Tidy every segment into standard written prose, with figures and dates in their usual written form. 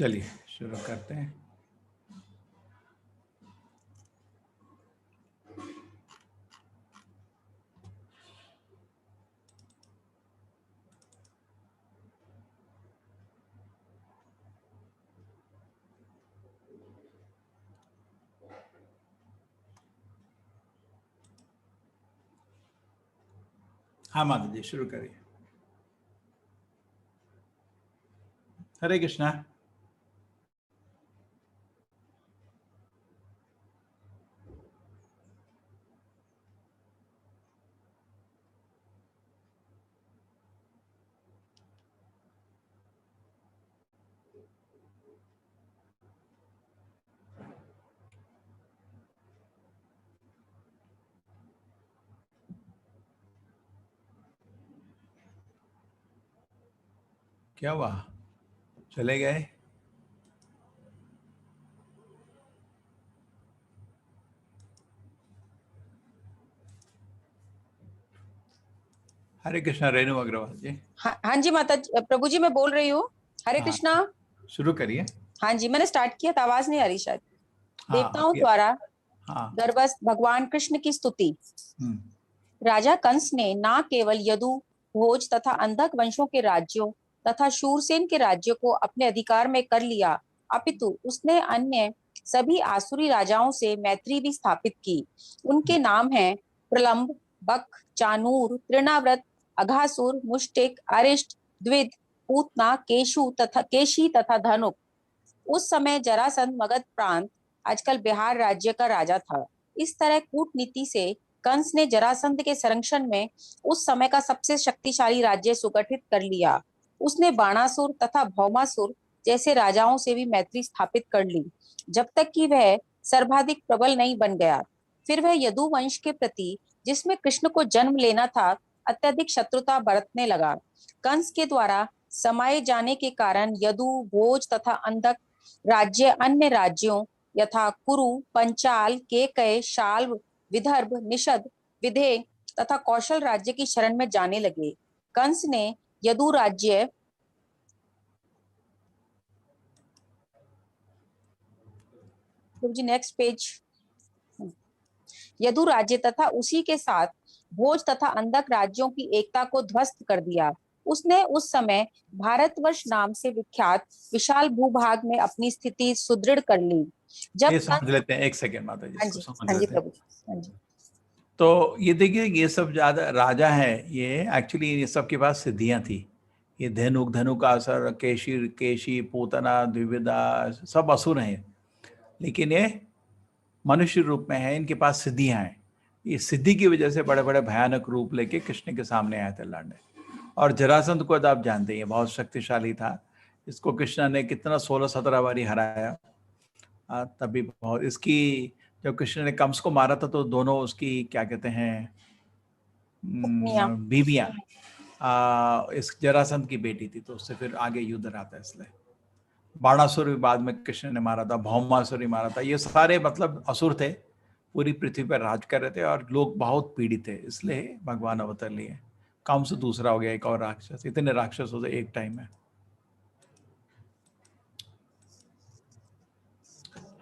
चलिए शुरू करते हैं। हाँ माता जी शुरू करिए। हरे कृष्णा। क्या हुआ, चले गए? हरे कृष्णा रेणु अग्रवाल जी। हाँ जी माता प्रभु जी, मैं बोल रही हूँ। हरे हाँ, कृष्णा। शुरू करिए। हाँ जी, मैंने स्टार्ट किया था, आवाज नहीं आ रही शायद। हाँ, देवताओं द्वारा हाँ। गर्भस्थ भगवान कृष्ण की स्तुति। हम्म, राजा कंस ने न केवल यदु, भोज तथा अंधक वंशों के राज्यों तथा शूरसेन के राज्य को अपने अधिकार में कर लिया, अपितु उसने अन्य सभी आसुरी राजाओं से मैत्री भी स्थापित की। उनके नाम हैं प्रलंब, बक, चानूर, तृणाव्रत, अघासुर, मुष्टिक, अरिष्ट, द्विद, पूतना, केशी तथा धनुक। उस समय जरासंध मगध प्रांत, आजकल बिहार राज्य का राजा था। इस तरह कूटनीति से कंस ने जरासंध के संरक्षण में उस समय का सबसे शक्तिशाली राज्य सुगठित कर लिया। उसने बाणासुर तथा भौमासुर जैसे राजाओं से भी मैत्री स्थापित कर ली, जब तक कि वह सर्वाधिक प्रबल नहीं बन गया। फिर वह यदु वंश के प्रति, जिसमें कृष्ण को जन्म लेना था, अत्यधिक शत्रुता बरतने लगा। कंस के द्वारा समाये जाने के कारण यदु, भोज तथा अंधक राज्य अन्य राज्यों यथा कुरु, पंचाल, केकय, शाल्व, विदर्भ, निषद, विधेय तथा कौशल राज्य की शरण में जाने लगे। कंस ने यदु राज्य नेक्स्ट पेज। यदु राज्य तथा उसी के साथ भोज तथा अंधक राज्यों की एकता को ध्वस्त कर दिया। उसने उस समय भारतवर्ष नाम से विख्यात विशाल भूभाग में अपनी स्थिति सुदृढ़ कर ली। जब ये समझ लेते हैं, एक सेकेंड माता जी, इसको समझ हाँ जी लेते हैं। प्रभु, हाँ जी। तो ये देखिए, ये सब ज्यादा राजा है, ये एक्चुअली ये सब के पास सिद्धियां थी। ये धनुकासुर, केशी, पूतना, द्विविदा सब असुर हैं, लेकिन ये मनुष्य रूप में है, इनके पास सिद्धियां हैं। ये सिद्धि की वजह से बड़े बड़े भयानक रूप लेके कृष्ण के सामने आए थे लड़ने। और जरासंध को तो आप जानते हैं, बहुत शक्तिशाली था। इसको कृष्ण ने कितना 16-17 बारी हराया। तभी बहुत इसकी, जब कृष्ण ने कंस को मारा था तो दोनों उसकी क्या कहते हैं बीवियां इस जरासंध की बेटी थी, तो उससे फिर आगे युद्ध रहा था। इसलिए बाणासुर भी बाद में कृष्ण ने मारा था, भौमासुर भी मारा था। ये सारे मतलब असुर थे, पूरी पृथ्वी पर राज कर रहे थे और लोग बहुत पीड़ित थे, इसलिए भगवान अवतार लिए। कंस दूसरा हो गया, एक और राक्षस। इतने राक्षस होते एक टाइम में।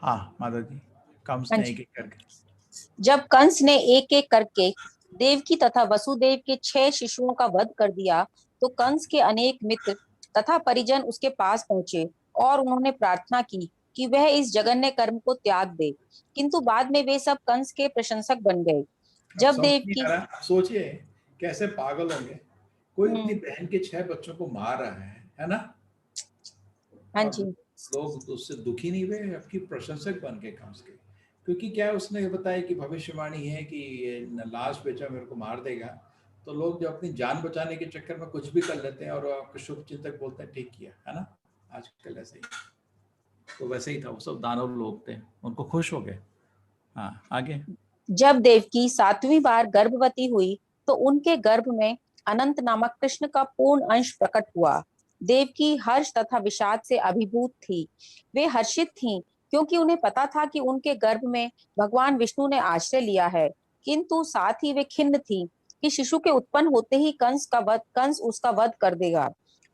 हाँ माता जी, कंस ने एक एक करके। जब कंस ने एक एक करके देवकी तथा वसुदेव के 6 शिशुओं का वध कर दिया, तो कंस के अनेक मित्र तथा परिजन उसके पास पहुंचे और उन्होंने प्रार्थना की कि वह इस जघन्य कर्म को त्याग दे। किंतु बाद में वे सब कंस के प्रशंसक बन गए। जब देवकी, सोचिए कैसे पागल होंगे, कोई अपनी बहन के 6 बच्चों को मार रहा है ना? हाँ जी। लोग उससे दुखी नहीं हुए, आपकी प्रशंसक बन के कंस के। क्योंकि क्या उसने बताया कि भविष्यवाणी है कि ये लाश बेचा मेरे को मार देगा। तो लोग जो अपनी जान बचाने के चक्कर में कुछ भी कर लेते हैं और आपको शुभ चिंतक बोलते हैं ठीक किया, है ना? आजकल ऐसे ही, तो वैसे ही था। वो सब दानव लोग थे, उनको खुश हो गए। हाँ आगे। जब देवकी 7वीं बार गर्भवती हुई, तो उनके गर्भ में अनंत नामक कृष्ण का पूर्ण अंश प्रकट हुआ। देवकी हर्ष तथा विषाद से अभिभूत थी। वे हर्षित थीं क्योंकि उन्हें पता था कि उनके गर्भ में भगवान विष्णु ने आश्रय लिया है, किंतु साथ ही वे खिन्न थीं कि शिशु के उत्पन्न होते ही कंस उसका वध कर देगा।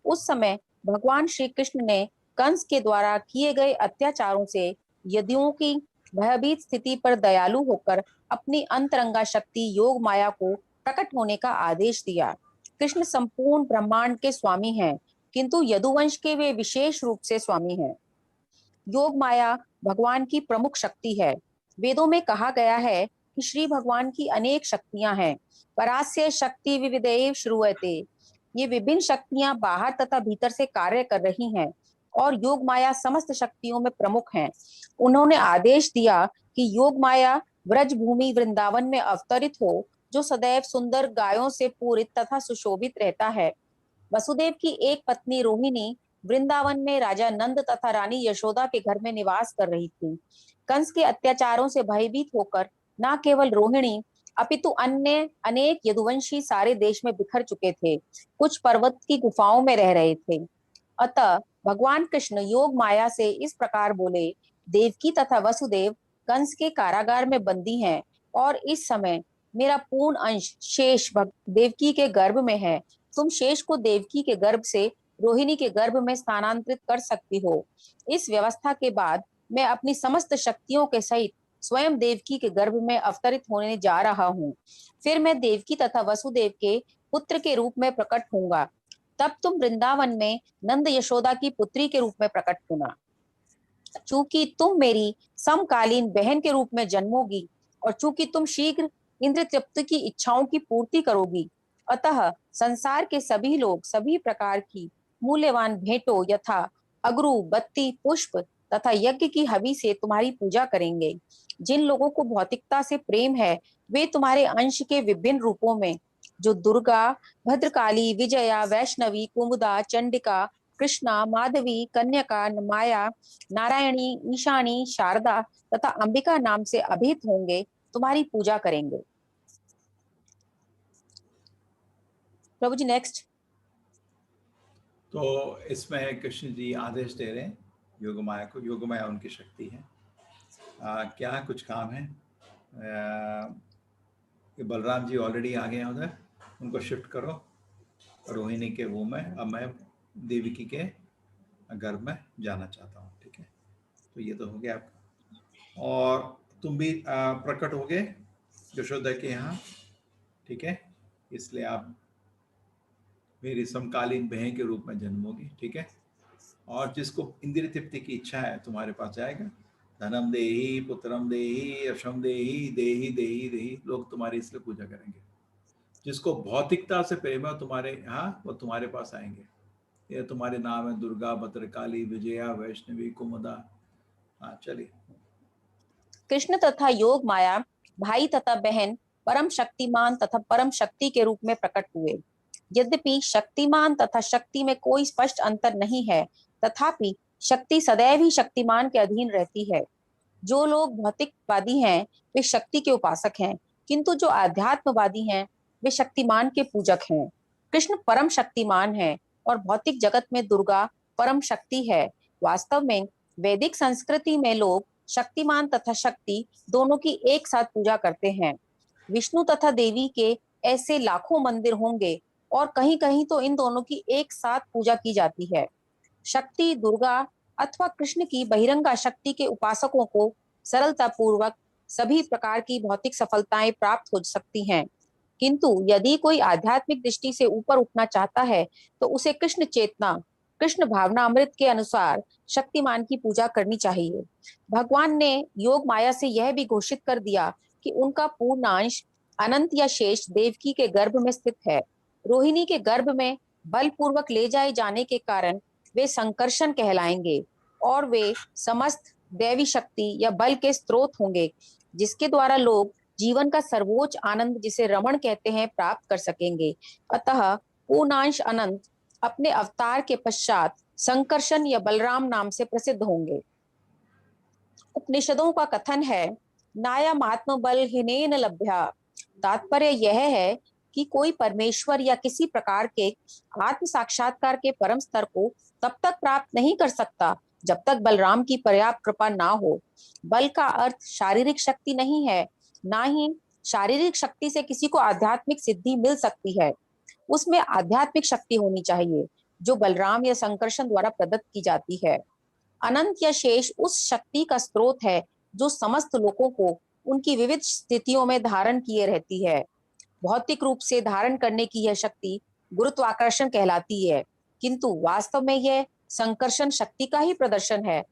उस समय भगवान श्री कृष्ण ने कंस के द्वारा किए गए अत्याचारों से यदियों की भयभीत स्थिति पर दयालु होकर अपनी अंतरंगा शक्ति योग माया को प्रकट होने का आदेश दिया। कृष्ण संपूर्ण ब्रह्मांड के स्वामी हैं, किंतु यदुवंश के वे विशेष रूप से स्वामी हैं। योग माया भगवान की प्रमुख शक्ति है। वेदों में कहा गया है कि श्री भगवान की अनेक शक्तियां हैं। परास्य शक्ति विविधैव श्रूयते। ये विभिन्न शक्तियां बाहर तथा भीतर से कार्य कर रही हैं और योग माया समस्त शक्तियों में प्रमुख हैं। उन्होंने आदेश दिया कि योग माया ब्रज भूमि वृंदावन में अवतरित हो, जो सदैव सुंदर गायों से पूरित तथा सुशोभित रहता है। वसुदेव की एक पत्नी रोहिणी वृंदावन में राजा नंद तथा रानी यशोदा के घर में निवास कर रही थी। कंस के अत्याचारों से भयभीत होकर न केवल रोहिणी अपितु अन्य अनेक यदुवंशी सारे देश में बिखर चुके थे, कुछ पर्वत की गुफाओं में रह रहे थे। अतः भगवान कृष्ण योग माया से इस प्रकार बोले, देवकी तथा वसुदेव कंस के कारागार में बंदी हैं और इस समय मेरा पूर्ण अंश शेष देवकी के गर्भ में है। तुम शेष को देवकी के गर्भ से रोहिणी के गर्भ में स्थानांतरित कर सकती हो। इस व्यवस्था के बाद मैं अपनी समस्त शक्तियों के सहित स्वयं देवकी के गर्भ में अवतरित होने जा रहा हूँ। फिर मैं देवकी तथा वसुदेव के पुत्र के रूप में प्रकट होऊंगा। तब तुम वृंदावन में नंद यशोदा की पुत्री के रूप में प्रकट होना। चूंकि तुम मेरी समकालीन बहन के रूप में जन्मोगी और चूंकि तुम शीघ्र इंद्र तृप्त की इच्छाओं की पूर्ति करोगी, अतः संसार के सभी लोग सभी प्रकार की मूल्यवान भेंटों यथा अगरू, बत्ती, पुष्प तथा यज्ञ की हवि से तुम्हारी पूजा करेंगे। जिन लोगों को भौतिकता से प्रेम है, वे तुम्हारे अंश के विभिन्न रूपों में, जो दुर्गा, भद्रकाली, विजया, वैष्णवी, कुमुदा, चंडिका, कृष्णा, माधवी, कन्यका, माया, नारायणी, ईशानी, शारदा तथा अंबिका नाम से अभिहित होंगे, तुम्हारी पूजा करेंगे। प्रभु जी नेक्स्ट। तो इसमें कृष्ण जी आदेश दे रहे हैं योग माया को। योग माया उनकी शक्ति है। क्या कुछ काम है? बलराम जी ऑलरेडी आ गए हैं उधर, उनको शिफ्ट करो रोहिणी के वो में। अब मैं देवकी के गर्भ में जाना चाहता हूँ। ठीक है, तो ये तो हो गया आपका। और तुम भी प्रकट हो गए यशोदा के यहाँ। ठीक है, इसलिए आप मेरी समकालीन बहन के रूप में जन्मोगी। ठीक है, और जिसको इंद्रिय तृप्ति की इच्छा है तुम्हारे पास जाएगा। धनम देही, पुत्रम देही, यशम देही, देही देही देही, लोग तुम्हारी इसलिए पूजा करेंगे। जिसको भौतिकता से प्रेम है तुम्हारे यहाँ, वो तुम्हारे पास आएंगे। ये तुम्हारे नाम है दुर्गा, भद्रकाली, विजया, वैष्णवी, कुमुदा। हाँ चलिए। कृष्ण तथा योग माया भाई तथा बहन परम शक्तिमान तथा परम शक्ति के रूप में प्रकट हुए। यद्यपि शक्तिमान तथा शक्ति में कोई स्पष्ट अंतर नहीं है, तथापि शक्ति सदैव ही शक्तिमान के अधीन रहती है। जो लोग भौतिकवादी हैं, वे शक्ति के उपासक हैं, किंतु जो आध्यात्मवादी हैं, वे शक्तिमान के पूजक हैं। कृष्ण परम शक्तिमान है और भौतिक जगत में दुर्गा परम शक्ति है। वास्तव में वैदिक संस्कृति में लोग शक्तिमान तथा शक्ति दोनों की एक साथ पूजा करते हैं। विष्णु तथा देवी के ऐसे लाखों मंदिर होंगे और कहीं कहीं तो इन दोनों की एक साथ पूजा की जाती है। शक्ति दुर्गा अथवा कृष्ण की बहिरंगा शक्ति के उपासकों को सरलता पूर्वक सभी प्रकार की भौतिक सफलताएं प्राप्त हो सकती हैं, किंतु यदि कोई आध्यात्मिक दृष्टि से ऊपर उठना चाहता है तो उसे कृष्ण चेतना, कृष्ण भावना अमृत के अनुसार शक्तिमान की पूजा करनी चाहिए। भगवान ने योग माया से यह भी घोषित कर दिया कि उनका पूर्णांश अनंत या शेष देवकी के गर्भ में स्थित है। रोहिणी के गर्भ में बलपूर्वक ले जाए जाने के कारण वे संकर्षण कहलाएंगे और वे समस्त दैवी शक्ति या बल के स्रोत होंगे, जिसके द्वारा लोग जीवन का सर्वोच्च आनंद, जिसे रमण कहते हैं, प्राप्त कर सकेंगे। अतः पूर्णांश अनंत अपने अवतार के पश्चात संकर्षण या बलराम नाम से प्रसिद्ध होंगे। उपनिषदों का कथन है, नायम आत्म बल हिनेन लभ्या। तात्पर्य यह है कि कोई परमेश्वर या किसी प्रकार के आत्म साक्षात्कार के परम स्तर को तब तक प्राप्त नहीं कर सकता जब तक बलराम की पर्याप्त कृपा ना हो। बल का अर्थ शारीरिक शक्ति नहीं है, ना ही शारीरिक शक्ति से किसी को आध्यात्मिक सिद्धि मिल सकती है। उसमें आध्यात्मिक शक्ति होनी चाहिए। जो बलराम या संकर्षण द्वारा प्रदत्त की जाती है। अनंत या शेष उस शक्ति का स्रोत है जो समस्त लोगों को उनकी विविध स्थितियों में धारण किए रहती है। भौतिक रूप से धारण करने की यह शक्ति गुरुत्वाकर्षण कहलाती है, किंतु वास्तव में यह संकर्षण शक्ति का ही प्रदर्शन है।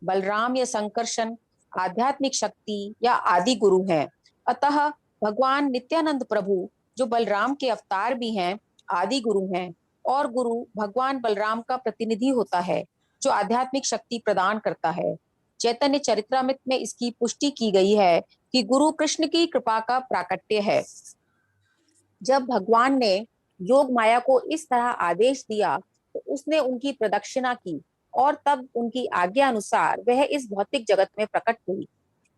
बलराम या संकर्षण आध्यात्मिक शक्ति या आदि गुरु हैं। अतः भगवान नित्यानंद प्रभु जो बलराम के अवतार भी हैं, आदि गुरु हैं, और गुरु भगवान बलराम का प्रतिनिधि होता है जो आध्यात्मिक शक्ति प्रदान करता है। चैतन्य चरित्रामृत में इसकी पुष्टि की गई है कि गुरु कृष्ण की कृपा का प्राकट्य है। जब भगवान ने योग माया को इस तरह आदेश दिया तो उसने उनकी प्रदक्षिणा की और तब उनकी आज्ञा अनुसार वह इस भौतिक जगत में प्रकट हुई।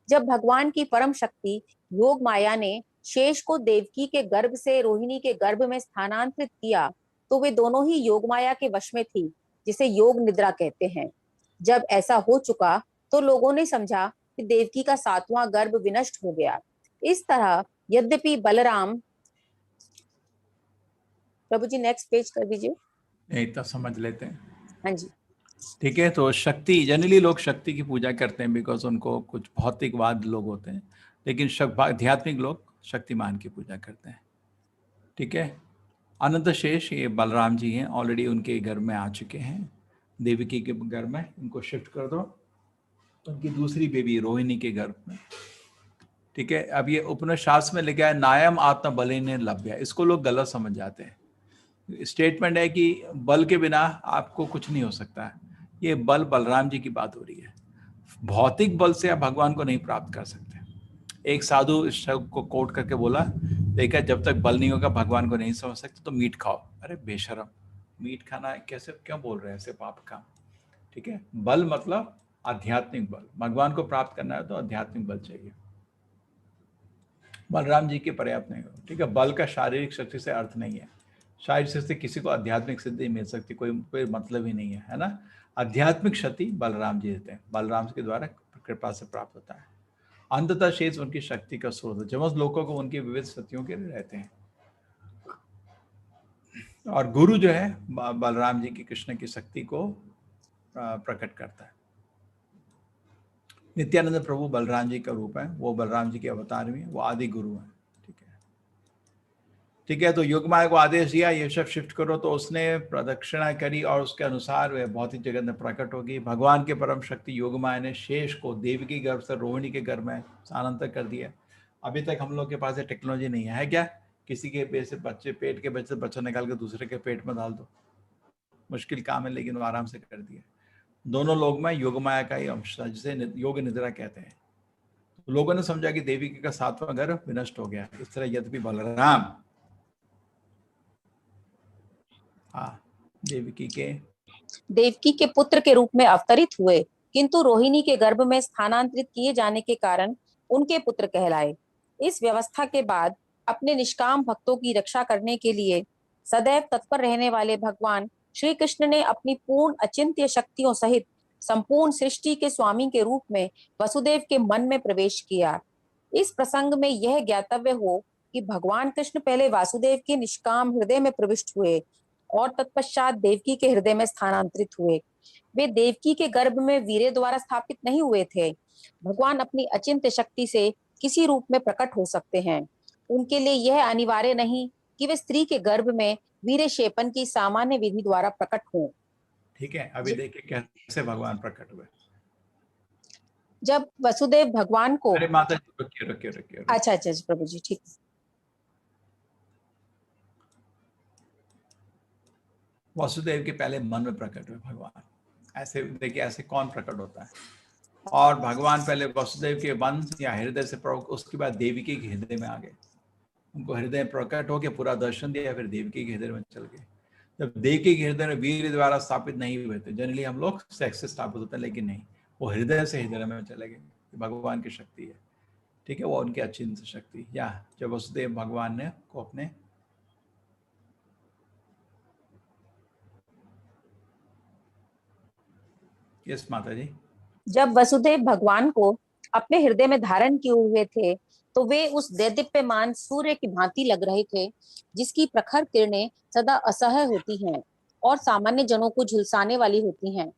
जब भगवान की परम शक्ति योग माया ने शेष को देवकी के गर्भ से रोहिणी के गर्भ में स्थानांतरित किया तो वे दोनों ही योग माया के वश में थी, जिसे योग निद्रा कहते हैं। जब ऐसा हो चुका तो लोगों ने समझा कि देवकी का 7वां गर्भ विनष्ट हो गया। इस तरह यद्यपि बलराम, प्रभु जी नेक्स्ट पेज कर दीजिए। नहीं तो समझ लेते हैं। हाँ जी। ठीक है, तो शक्ति जनरली लोग शक्ति की पूजा करते हैं बिकॉज उनको कुछ भौतिकवाद लोग होते हैं, लेकिन आध्यात्मिक लोग शक्तिमान की पूजा करते हैं। ठीक है, अनंत शेष ये बलराम जी हैं, ऑलरेडी उनके घर में आ चुके हैं, देवकी के घर में। इनको शिफ्ट कर दो उनकी दूसरी बेबी रोहिणी के घर में। ठीक है, अब ये उपनिषद में लिखा है नायम आत्मा बलिने लभ्य, इसको लोग गलत समझ जाते हैं। स्टेटमेंट है कि बल के बिना आपको कुछ नहीं हो सकता है, ये बल बलराम जी की बात हो रही है। भौतिक बल से आप भगवान को नहीं प्राप्त कर सकते। एक साधु इस शब्द को कोट करके बोला, देखा जब तक बल नहीं होगा भगवान को नहीं समझ सकते तो मीट खाओ। अरे बेशरम, मीट खाना कैसे, क्यों बोल रहे हैं ऐसे पाप का। ठीक है, बल मतलब आध्यात्मिक बल, भगवान को प्राप्त करना है तो आध्यात्मिक बल चाहिए, बलराम जी के पर्याप्त नहीं हो। ठीक है, बल का शारीरिक शक्ति से अर्थ नहीं है, शारीरिक शक्ति से किसी को आध्यात्मिक सिद्धि मिल सकती, कोई मतलब ही नहीं है ना। आध्यात्मिक शक्ति बलराम जी देते हैं, बलराम के द्वारा कृपा से प्राप्त होता है। अंततः शेष उनकी शक्ति का स्रोत है, जब लोगों को उनकी विविध शक्तियों के रहते हैं। और गुरु जो है बलराम जी की कृष्ण की शक्ति को प्रकट करता है। नित्यानंद प्रभु बलराम जी का रूप है, वो बलराम जी के अवतार भी हैं, वो आदि गुरु हैं। ठीक है, ठीक है, तो योगमाया को आदेश दिया ये सब शिफ्ट करो, तो उसने प्रदक्षिणा करी और उसके अनुसार वह भौतिक जगत में प्रकट होगी। भगवान के परम शक्ति योगमाया ने शेष को देवी के गर्भ से रोहिणी के गर्भ में स्थानांतर कर दिया। अभी तक हम लोग के पास ये टेक्नोलॉजी नहीं है क्या, किसी के पेट से बच्चे, पेट के बच्चे बच्चा निकाल के दूसरे के पेट में डाल दो, मुश्किल काम है, लेकिन वो आराम से कर दिया। दोनों लोग में योगमाया का ही अंश था, जिसे योग निद्रा कहते हैं। तो लोगों ने समझा कि देवी का 7वां गर्भ विनष्ट हो गया। इस तरह यद्यपि बलराम देवकी के पुत्र के रूप में अवतरित हुए, किंतु रोहिणी के गर्भ में स्थानांतरित किए जाने के कारण उनके पुत्र कहलाए। इस व्यवस्था के बाद अपने निष्काम भक्तों की रक्षा करने के लिए सदैव तत्पर रहने वाले भगवान श्री कृष्ण ने अपनी पूर्ण अचिंत्य शक्तियों सहित संपूर्ण सृष्टि के स्वामी के रूप में वसुदेव के मन में प्रवेश किया। इस प्रसंग में यह ज्ञातव्य हो कि भगवान कृष्ण पहले वासुदेव के निष्काम हृदय में प्रविष्ट हुए और तत्पश्चात देवकी के हृदय में स्थानांतरित हुए। वे देवकी के गर्भ में वीर्य द्वारा स्थापित नहीं हुए थे। भगवान अपनी अचिंत्य शक्ति से किसी रूप में प्रकट हो सकते हैं। उनके लिए यह अनिवार्य नहीं कि वे स्त्री के गर्भ में वीर्य क्षेपण की सामान्य विधि द्वारा प्रकट हों। ठीक है, अभी देखिए कैसे भगवान प्रकट हुए। जब वसुदेव भगवान को, अरे माता जी रुकिए रुकिए रुकिए, अच्छा प्रभु जी ठीक। वसुदेव के पहले मन में प्रकट हुए भगवान। ऐसे देखिए, ऐसे कौन प्रकट होता है। और भगवान पहले वसुदेव के मन या हृदय से प्रकट, उसके बाद देवकी के हृदय में आ गए। उनको हृदय प्रकट होकर पूरा दर्शन दिया, फिर देवकी के हृदय में चल गए। जब देवकी के हृदय में वीर द्वारा स्थापित नहीं हुए थे, जनरली हम लोग सेक्स से स्थापित होते हैं, लेकिन नहीं, वो हृदय से हृदय में चले गए। भगवान की शक्ति है। ठीक है, वो उनकी अचिंत्य शक्ति। या जब वसुदेव भगवान ने को अपने यस माता जी, जब वसुदेव भगवान को अपने हृदय में धारण किए हुए थे तो वे उस दैदीप्यमान सूर्य की भांति लग रहे थे, जिसकी प्रखर किरणें सदा असह्य होती हैं और सामान्य जनों को झुलसाने वाली होती हैं।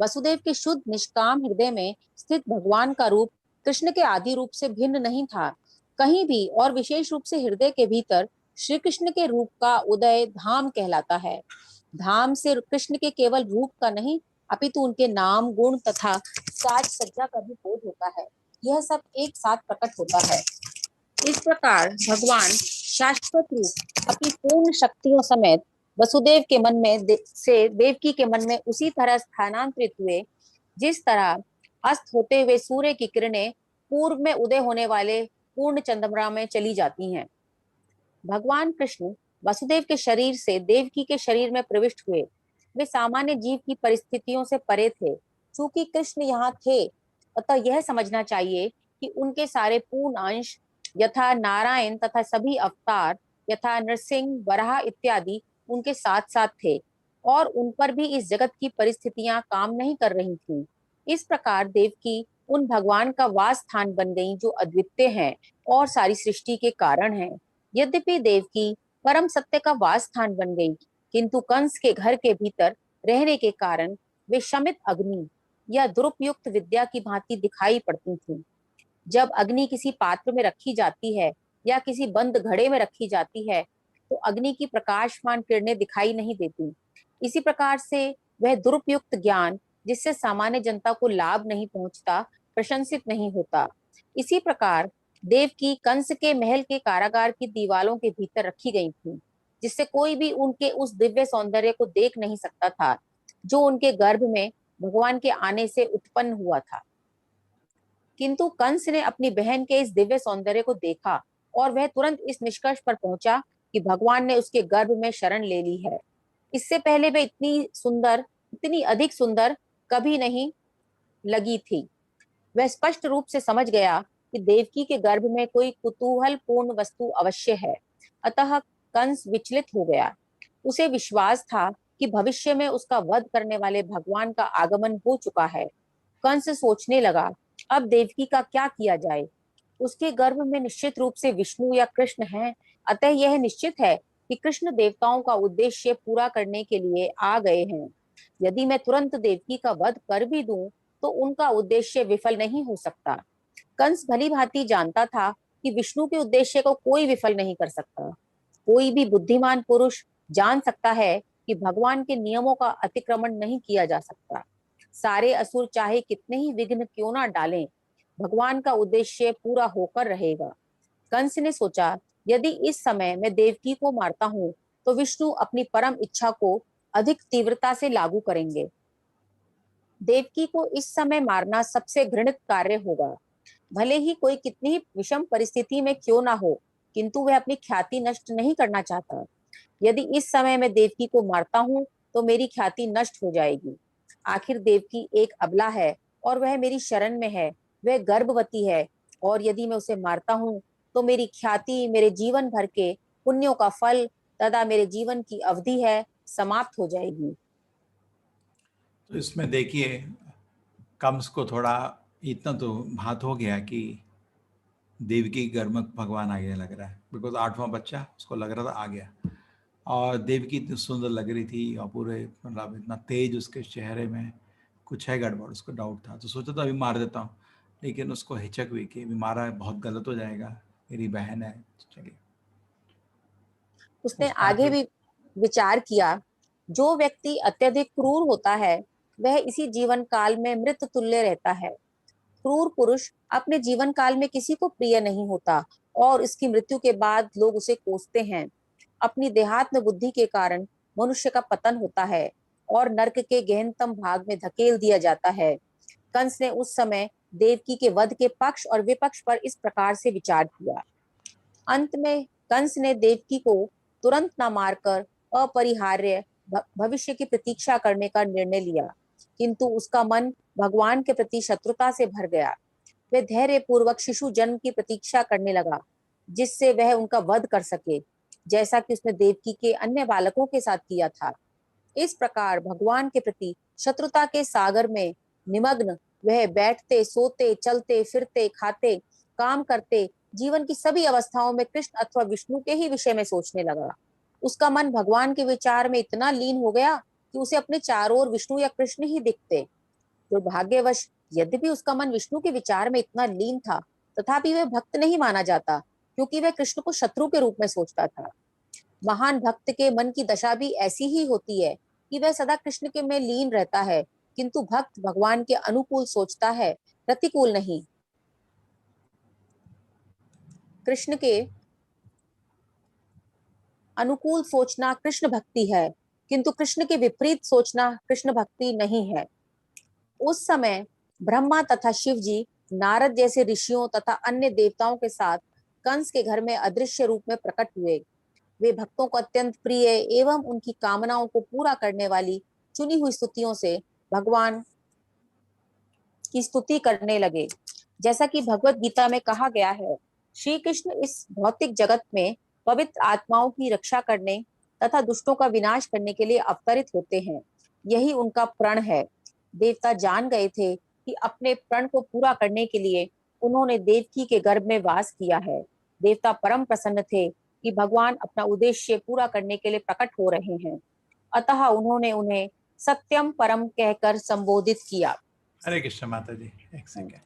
वसुदेव के शुद्ध निष्काम हृदय में स्थित भगवान का रूप कृष्ण के आदि रूप से भिन्न नहीं था कहीं भी, और विशेष रूप से हृदय के भीतर श्री कृष्ण के रूप का उदय धाम कहलाता है। धाम से कृष्ण के केवल रूप का नहीं, अपितु उनके नाम, गुण तथा साज सज्जा का भी बोध होता है। यह सब एक साथ प्रकट होता है। इस प्रकार भगवान शाश्वत रूप अपनी पूर्ण शक्तियों समेत वसुदेव के मन में से देवकी के मन में उसी तरह स्थानांतरित हुए जिस तरह अस्त होते हुए सूर्य की किरणें पूर्व में उदय होने वाले पूर्ण चंद्रमा में चली जाती हैं। भगवान कृष्ण वसुदेव के शरीर से देवकी के शरीर में प्रविष्ट हुए। वे सामान्य जीव की परिस्थितियों से परे थे। चूंकि कृष्ण यहाँ थे, अतः यह समझना चाहिए कि उनके सारे पूर्ण अंश यथा नारायण तथा सभी अवतार यथा नरसिंह, वराह इत्यादि उनके साथ साथ थे और उन पर भी इस जगत की परिस्थितियां काम नहीं कर रही थी। इस प्रकार देवकी उन भगवान का वास स्थान बन गई जो अद्वितीय हैं और सारी सृष्टि के कारण हैं। यद्यपि देवकी परम सत्य का वास स्थान बन गई, किंतु कंस के घर के भीतर रहने के कारण वे शमित अग्नि या दुरुपयुक्त विद्या की भांति दिखाई पड़ती थी। जब अग्नि किसी पात्र में रखी जाती है या किसी बंद घड़े में रखी जाती है, तो अग्नि की प्रकाशमान किरणें दिखाई नहीं देती। इसी प्रकार से वह दुरुपयुक्त ज्ञान जिससे सामान्य जनता को लाभ नहीं पहुंचता, प्रशंसित नहीं होता। इसी प्रकार देवकी कंस के महल के कारागार की दीवारों के भीतर रखी गई थी, जिससे कोई भी उनके उस दिव्य सौंदर्य को देख नहीं सकता था जो उनके गर्भ में भगवान के आने से उत्पन्न हुआ था। किंतु कंस ने अपनी बहन के इस दिव्य सौंदर्य को देखा और वह तुरंत इस निष्कर्ष पर पहुंचा कि भगवान ने उसके गर्भ में शरण ले ली है। इससे पहले वह इतनी सुंदर, इतनी अधिक सुंदर कभी नहीं लगी थी। वह स्पष्ट रूप से समझ गया कि देवकी के गर्भ में कोई कुतूहल पूर्ण वस्तु अवश्य है। अतः कंस विचलित हो गया। उसे विश्वास था कि भविष्य में उसका वध करने वाले भगवान का आगमन हो चुका है। कंस सोचने लगा, अब देवकी का क्या किया जाए। उसके गर्भ में निश्चित रूप से विष्णु या कृष्ण हैं, अतः यह निश्चित है कि कृष्ण देवताओं का उद्देश्य पूरा करने के लिए आ गए हैं। यदि मैं तुरंत देवकी का वध कर भी दूं, तो उनका उद्देश्य विफल नहीं हो सकता। कंस भली भांति जानता था कि विष्णु के उद्देश्य को कोई विफल नहीं कर सकता। कोई भी बुद्धिमान पुरुष जान सकता है कि भगवान के नियमों का अतिक्रमण नहीं किया जा सकता। सारे असुर चाहे कितने ही विघ्न क्यों ना डालें, भगवान का उद्देश्य पूरा होकर रहेगा। कंस ने सोचा, यदि इस समय मैं देवकी को मारता हूँ, तो विष्णु अपनी परम इच्छा को अधिक तीव्रता से लागू करेंगे। देवकी को इस समय मारना सबसे घृणित कार्य होगा। भले ही कोई कितनी ही विषम परिस्थिति में क्यों ना हो, किंतु वह अपनी ख्याति नष्ट नहीं करना चाहता। यदि इस समय मैं देवकी को मारता हूँ, तो मेरी ख्याति नष्ट हो जाएगी। आखिर देवकी एक अबला है और वह मेरी शरण में है। वह गर्भवती है और यदि मैं उसे मारता हूँ, तो मेरी ख्याति, मेरे जीवन भर के पुण्यों का फल तथा मेरे जीवन की अवधि है, समाप्त हो जाएगी। तो इसमें देखिए, कंस को थोड़ा इतना तो भात हो गया कि देवकी के घर में भगवान आ गया लग रहा है, बिकॉज 8वां बच्चा उसको लग रहा था आ गया। और देवकी इतनी सुंदर लग रही थी और पूरे मतलब इतना तेज उसके चेहरे में, कुछ है गड़बड़, उसको डाउट था। तो सोचा था अभी मार देता हूँ, लेकिन उसको हिचक हुई कि अभी मारा है बहुत गलत हो जाएगा, मेरी बहन है। चलिए, उसने उसने आगे आगे भी विचार किया, जो व्यक्ति अत्यधिक क्रूर होता है, वह इसी जीवन काल में मृत तुल्य रहता है। क्रूर पुरुष अपने जीवन काल में किसी को प्रिय नहीं होता और इसकी मृत्यु के बाद लोग उसे कोसते हैं। अपनी देहात्म बुद्धि के कारण मनुष्य का पतन होता है और नरक के गहनतम भाग में धकेल दिया जाता है। कंस ने उस समय देवकी के वध के पक्ष और विपक्ष पर इस प्रकार से विचार किया। अंत में कंस ने देवकी को तुरंत न मारकर अपरिहार्य भविष्य की प्रतीक्षा करने का निर्णय लिया, किंतु उसका मन भगवान के प्रति शत्रुता से भर गया। वह धैर्य पूर्वक शिशु जन्म की प्रतीक्षा करने लगा, जिससे वह उनका वध कर सके, जैसा कि उसने देवकी के अन्य बालकों के साथ किया था। इस प्रकार भगवान के प्रति शत्रुता के सागर में निमग्न वह बैठते, सोते, चलते फिरते, खाते, काम करते, जीवन की सभी अवस्थाओं में कृष्ण अथवा विष्णु के ही विषय में सोचने लगा। उसका मन भगवान के विचार में इतना लीन हो गया कि उसे अपने चारों ओर विष्णु या कृष्ण ही दिखते। दुर्भाग्यवश यद्यपि उसका मन विष्णु के विचार में इतना लीन था, तथापि वह भक्त नहीं माना जाता, क्योंकि वह कृष्ण को शत्रु के रूप में सोचता था। महान भक्त के मन की दशा भी ऐसी ही होती है कि वह सदा कृष्ण के में लीन रहता है, किंतु भक्त भगवान के अनुकूल सोचता है, प्रतिकूल नहीं। कृष्ण के अनुकूल सोचना कृष्ण भक्ति है, किंतु कृष्ण के विपरीत सोचना कृष्ण भक्ति नहीं है। उस समय ब्रह्मा तथा शिव जी नारद जैसे ऋषियों तथा अन्य देवताओं के साथ कंस के घर में अदृश्य रूप में प्रकट हुए। वे भक्तों को अत्यंत प्रिय एवं उनकी कामनाओं को पूरा करने वाली चुनी हुई स्तुतियों से भगवान की स्तुति करने लगे। जैसा कि भगवत गीता में कहा गया है, श्री कृष्ण इस भौतिक जगत में पवित्र आत्माओं की रक्षा करने तथा दुष्टों का विनाश करने के लिए अवतरित होते हैं। यही उनका प्रण है। देवता जान गए थे कि अपने प्रण को पूरा करने के लिए उन्होंने देवकी के गर्भ में वास किया है। देवता परम प्रसन्न थे कि भगवान अपना उद्देश्य पूरा करने के लिए प्रकट हो रहे हैं। अतः उन्होंने उन्हें सत्यम परम कहकर संबोधित किया। हरे कृष्ण माता जी, एक सेकेंड।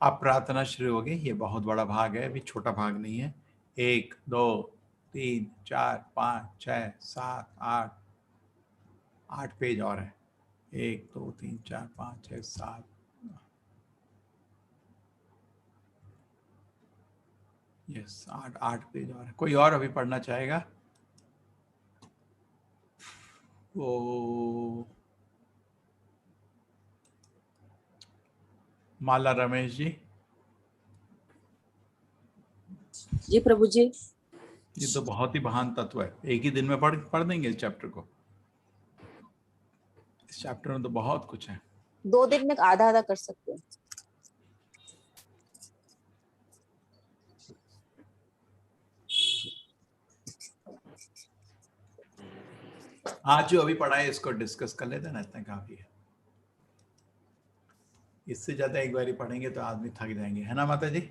आप प्रार्थना शुरू हो गई। ये बहुत बड़ा भाग है, अभी छोटा भाग नहीं है। 1 2 3 4 5 6 7 8 8 पेज और है। 1 2 3 4 5 6 7। यस, 8 पेज और है। कोई और अभी पढ़ना चाहेगा? वो माला रमेश जी। जी प्रभु जी। ये तो बहुत ही महान तत्व है, एक ही दिन में पढ़ देंगे इस चैप्टर को। इस चैप्टर में तो बहुत कुछ है। 2 दिन में आधा आधा कर सकते हैं। आज जो अभी पढ़ा है इसको डिस्कस कर लेते हैं ना, इतना काफी है। इससे ज्यादा एक बार ही पढ़ेंगे तो आदमी थक जाएंगे, है ना माता जी?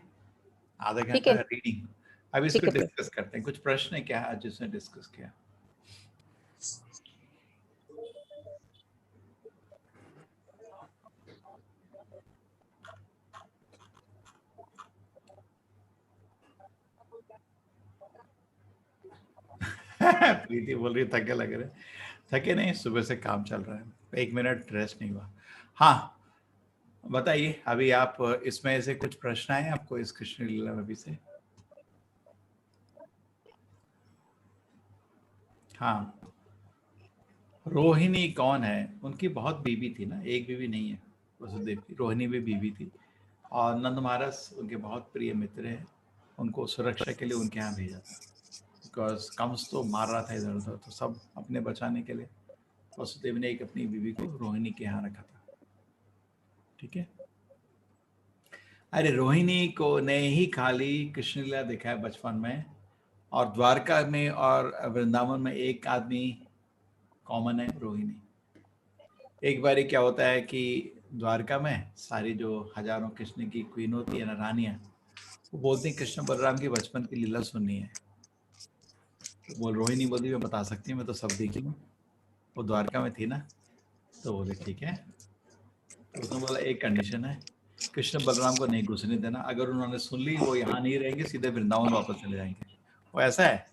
आधा ठीक घंटा है, रीडिंग। अब इसको ठीक है प्रभु। डिस्कस करते हैं। कुछ प्रश्न है क्या आज जिसने डिस्कस किया? प्रीति बोल रही है थके लग रहे। थके नहीं, सुबह से काम चल रहा है, 1 मिनट रेस्ट नहीं हुआ। हाँ बताइए, अभी आप इसमें से कुछ प्रश्न आए आपको इस कृष्ण लीला में भी से? हाँ, रोहिणी कौन है? उनकी बहुत बीवी थी ना, एक बीवी नहीं है वसुदेव की, रोहिणी भी बीवी थी। और नंद महाराज उनके बहुत प्रिय मित्र हैं, उनको सुरक्षा के लिए उनके यहाँ भेजा था। बिकॉज कंस तो मार रहा था इधर उधर, तो सब अपने बचाने के लिए वसुदेव ने एक अपनी बीवी को रोहिणी के यहाँ रखा था। ठीक है। अरे रोहिणी को ने ही खाली कृष्ण लीला देखा है बचपन में, और द्वारका में और वृंदावन में एक आदमी कॉमन है, रोहिणी। एक बार क्या होता है कि द्वारका में सारी जो हजारों कृष्ण की क्वीन होती है ना, रानियां, वो बोलती हैं कृष्ण बलराम की बचपन की लीला सुननी है। तो बोल रोहिणी बोलती मैं बता सकती हूँ, मैं तो सब देखी हूँ, वो द्वारका में थी ना। तो बोले ठीक है। तो उसने बोला एक कंडीशन है, कृष्ण बलराम को नहीं घुसने देना। अगर उन्होंने सुन ली वो यहाँ नहीं रहेंगे, सीधे वृंदावन वापस चले जाएंगे। वो ऐसा है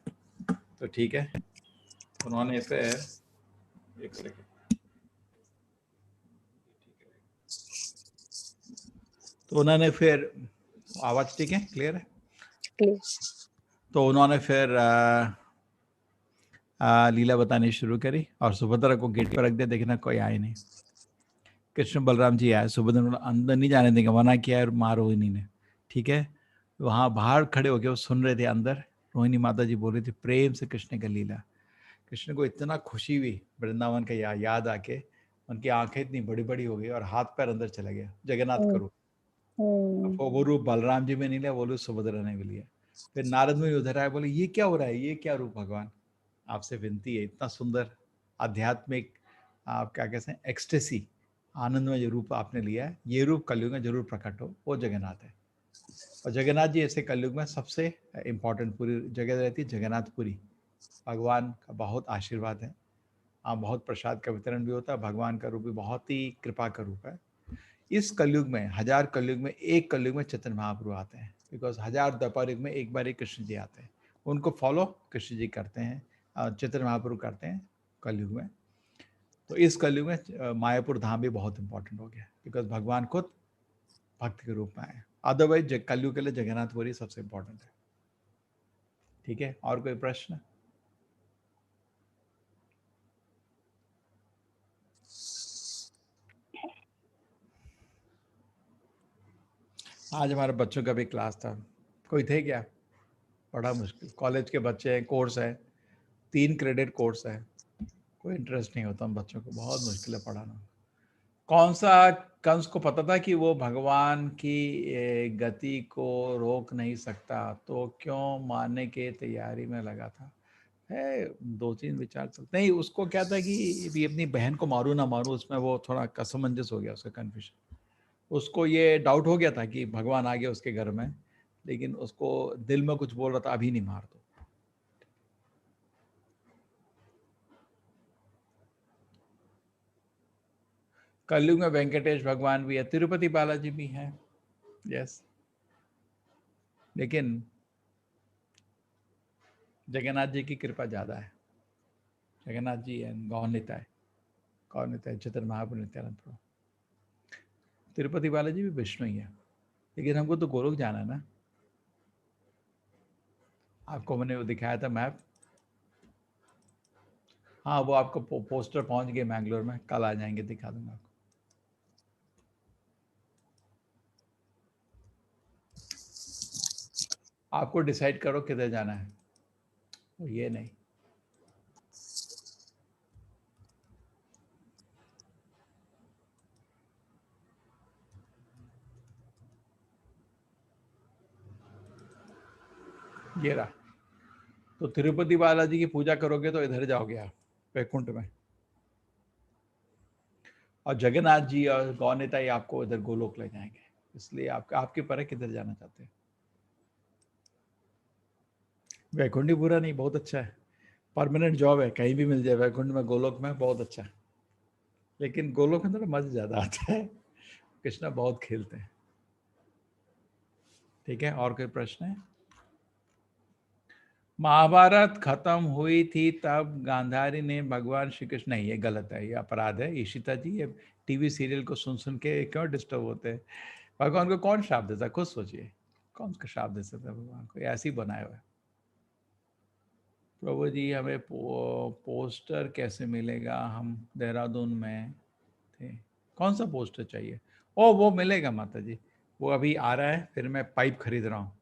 तो ठीक है। उन्होंने फिर एक सेकंड, तो उन्होंने फिर, आवाज ठीक है, क्लियर है? तो उन्होंने फिर लीला बतानी शुरू करी और सुभद्रा को गेट पर रख दिया, देखना कोई आए नहीं। कृष्ण बलराम जी आए, सुभद्रा ने अंदर नहीं जाने देंगे, मना किया और माँ रोहिणी ने। ठीक है, वहाँ बाहर खड़े होके वो सुन रहे थे अंदर। रोहिणी माता जी बोल रही थी प्रेम से कृष्ण का लीला। कृष्ण को इतना खुशी हुई वृंदावन का याद आके, उनकी आंखें इतनी बड़ी बड़ी हो गई और हाथ पैर अंदर चला गया, जगन्नाथ करो। अब वो रूप बलराम जी में नहीं लिया, वो रूप सुभद्रा ने भी लिया। फिर नारद में उधर आए, बोले ये क्या हो रहा है, ये क्या रूप भगवान? आपसे विनती है, इतना सुंदर आध्यात्मिक, आप क्या कहते हैं, एक्सटेसी, आनंदमय जो रूप आपने लिया है, ये रूप कलयुग में जरूर प्रकट हो। वो जगन्नाथ है। और जगन्नाथ जी ऐसे कलयुग में सबसे इम्पोर्टेंट पूरी जगह रहती है जगन्नाथपुरी। भगवान का बहुत आशीर्वाद है। बहुत प्रसाद का वितरण भी होता है। भगवान का रूप भी बहुत ही कृपा का रूप है। इस कलयुग में, 1000 कलयुग में एक कलयुग में चैतन्य महाप्रभु आते हैं, बिकॉज 1000 द्वापर युग में एक बार ही कृष्ण जी आते हैं। उनको फॉलो कृष्ण जी करते हैं, चैतन्य महाप्रभु करते हैं कलयुग में। तो इस कलयुग में मायापुर धाम भी बहुत इंपॉर्टेंट हो गया, बिकॉज भगवान खुद भक्त के रूप में आए। अदरवाइज कलयुग के लिए जगन्नाथपुरी सबसे इंपॉर्टेंट है। ठीक है, और कोई प्रश्न? आज हमारे बच्चों का भी क्लास था, कोई थे क्या? बड़ा मुश्किल, कॉलेज के बच्चे हैं, कोर्स है, 3 क्रेडिट कोर्स है, कोई इंटरेस्ट नहीं होता हम बच्चों को, बहुत मुश्किल है पढ़ाना। कौन सा कंस को पता था कि वो भगवान की गति को रोक नहीं सकता, तो क्यों मारने के तैयारी में लगा था? है 2-3 विचार चलते नहीं। उसको क्या था कि भी अपनी बहन को मारूं ना मारूं, उसमें वो थोड़ा असमंजस हो गया, उसका कन्फ्यूजन। उसको ये डाउट हो गया था कि भगवान आ गया उसके घर में, लेकिन उसको दिल में कुछ बोल रहा था, अभी नहीं मार दो। कलयुग में वेंकटेश भगवान भी है, तिरुपति बालाजी भी हैं, यस, लेकिन जगन्नाथ जी की कृपा ज़्यादा है। जगन्नाथ जी है, गौर निताय, कौन निताय, चैतन्य महाप्रभु, नित्यानंद प्रभु। तिरुपति बालाजी भी विष्णु ही है, लेकिन हमको तो गोलोक जाना है ना। आपको मैंने वो दिखाया था मैप, हाँ वो आपको पोस्टर पहुंच गए मैंगलोर में, कल आ जाएंगे, दिखा दूंगा आपको। आपको डिसाइड करो किधर जाना है, तो ये नहीं। ये रहा, तो तिरुपति बालाजी की पूजा करोगे तो इधर जाओगे आप, वैकुंठ में, और जगन्नाथ जी और गौनिता ही आपको इधर गोलोक ले जाएंगे। इसलिए आपके पर है किधर जाना चाहते हैं। वैकुंठ ही बुरा नहीं, बहुत अच्छा है, परमानेंट जॉब है, कहीं भी मिल जाए वैकुंठ में, गोलोक में, बहुत अच्छा है। लेकिन गोलोक में थोड़ा मजा ज्यादा आता है, कृष्णा बहुत खेलते हैं। ठीक है, और कोई प्रश्न है? महाभारत खत्म हुई थी तब गांधारी ने भगवान श्री कृष्ण, नहीं ये गलत है, ये अपराध है ईशिता जी, ये टीवी सीरियल को सुन सुन के क्यों डिस्टर्ब होते हैं? भगवान को कौन श्राप देता, खुद सोचिए, कौन सा श्राप दे सकता है भगवान को, ऐसे ही बनाया हुआ है। प्रभु जी हमें पोस्टर कैसे मिलेगा, हम देहरादून में थे। कौन सा पोस्टर चाहिए? ओ वो मिलेगा माता जी, वो अभी आ रहा है, फिर मैं पाइप खरीद रहा हूँ,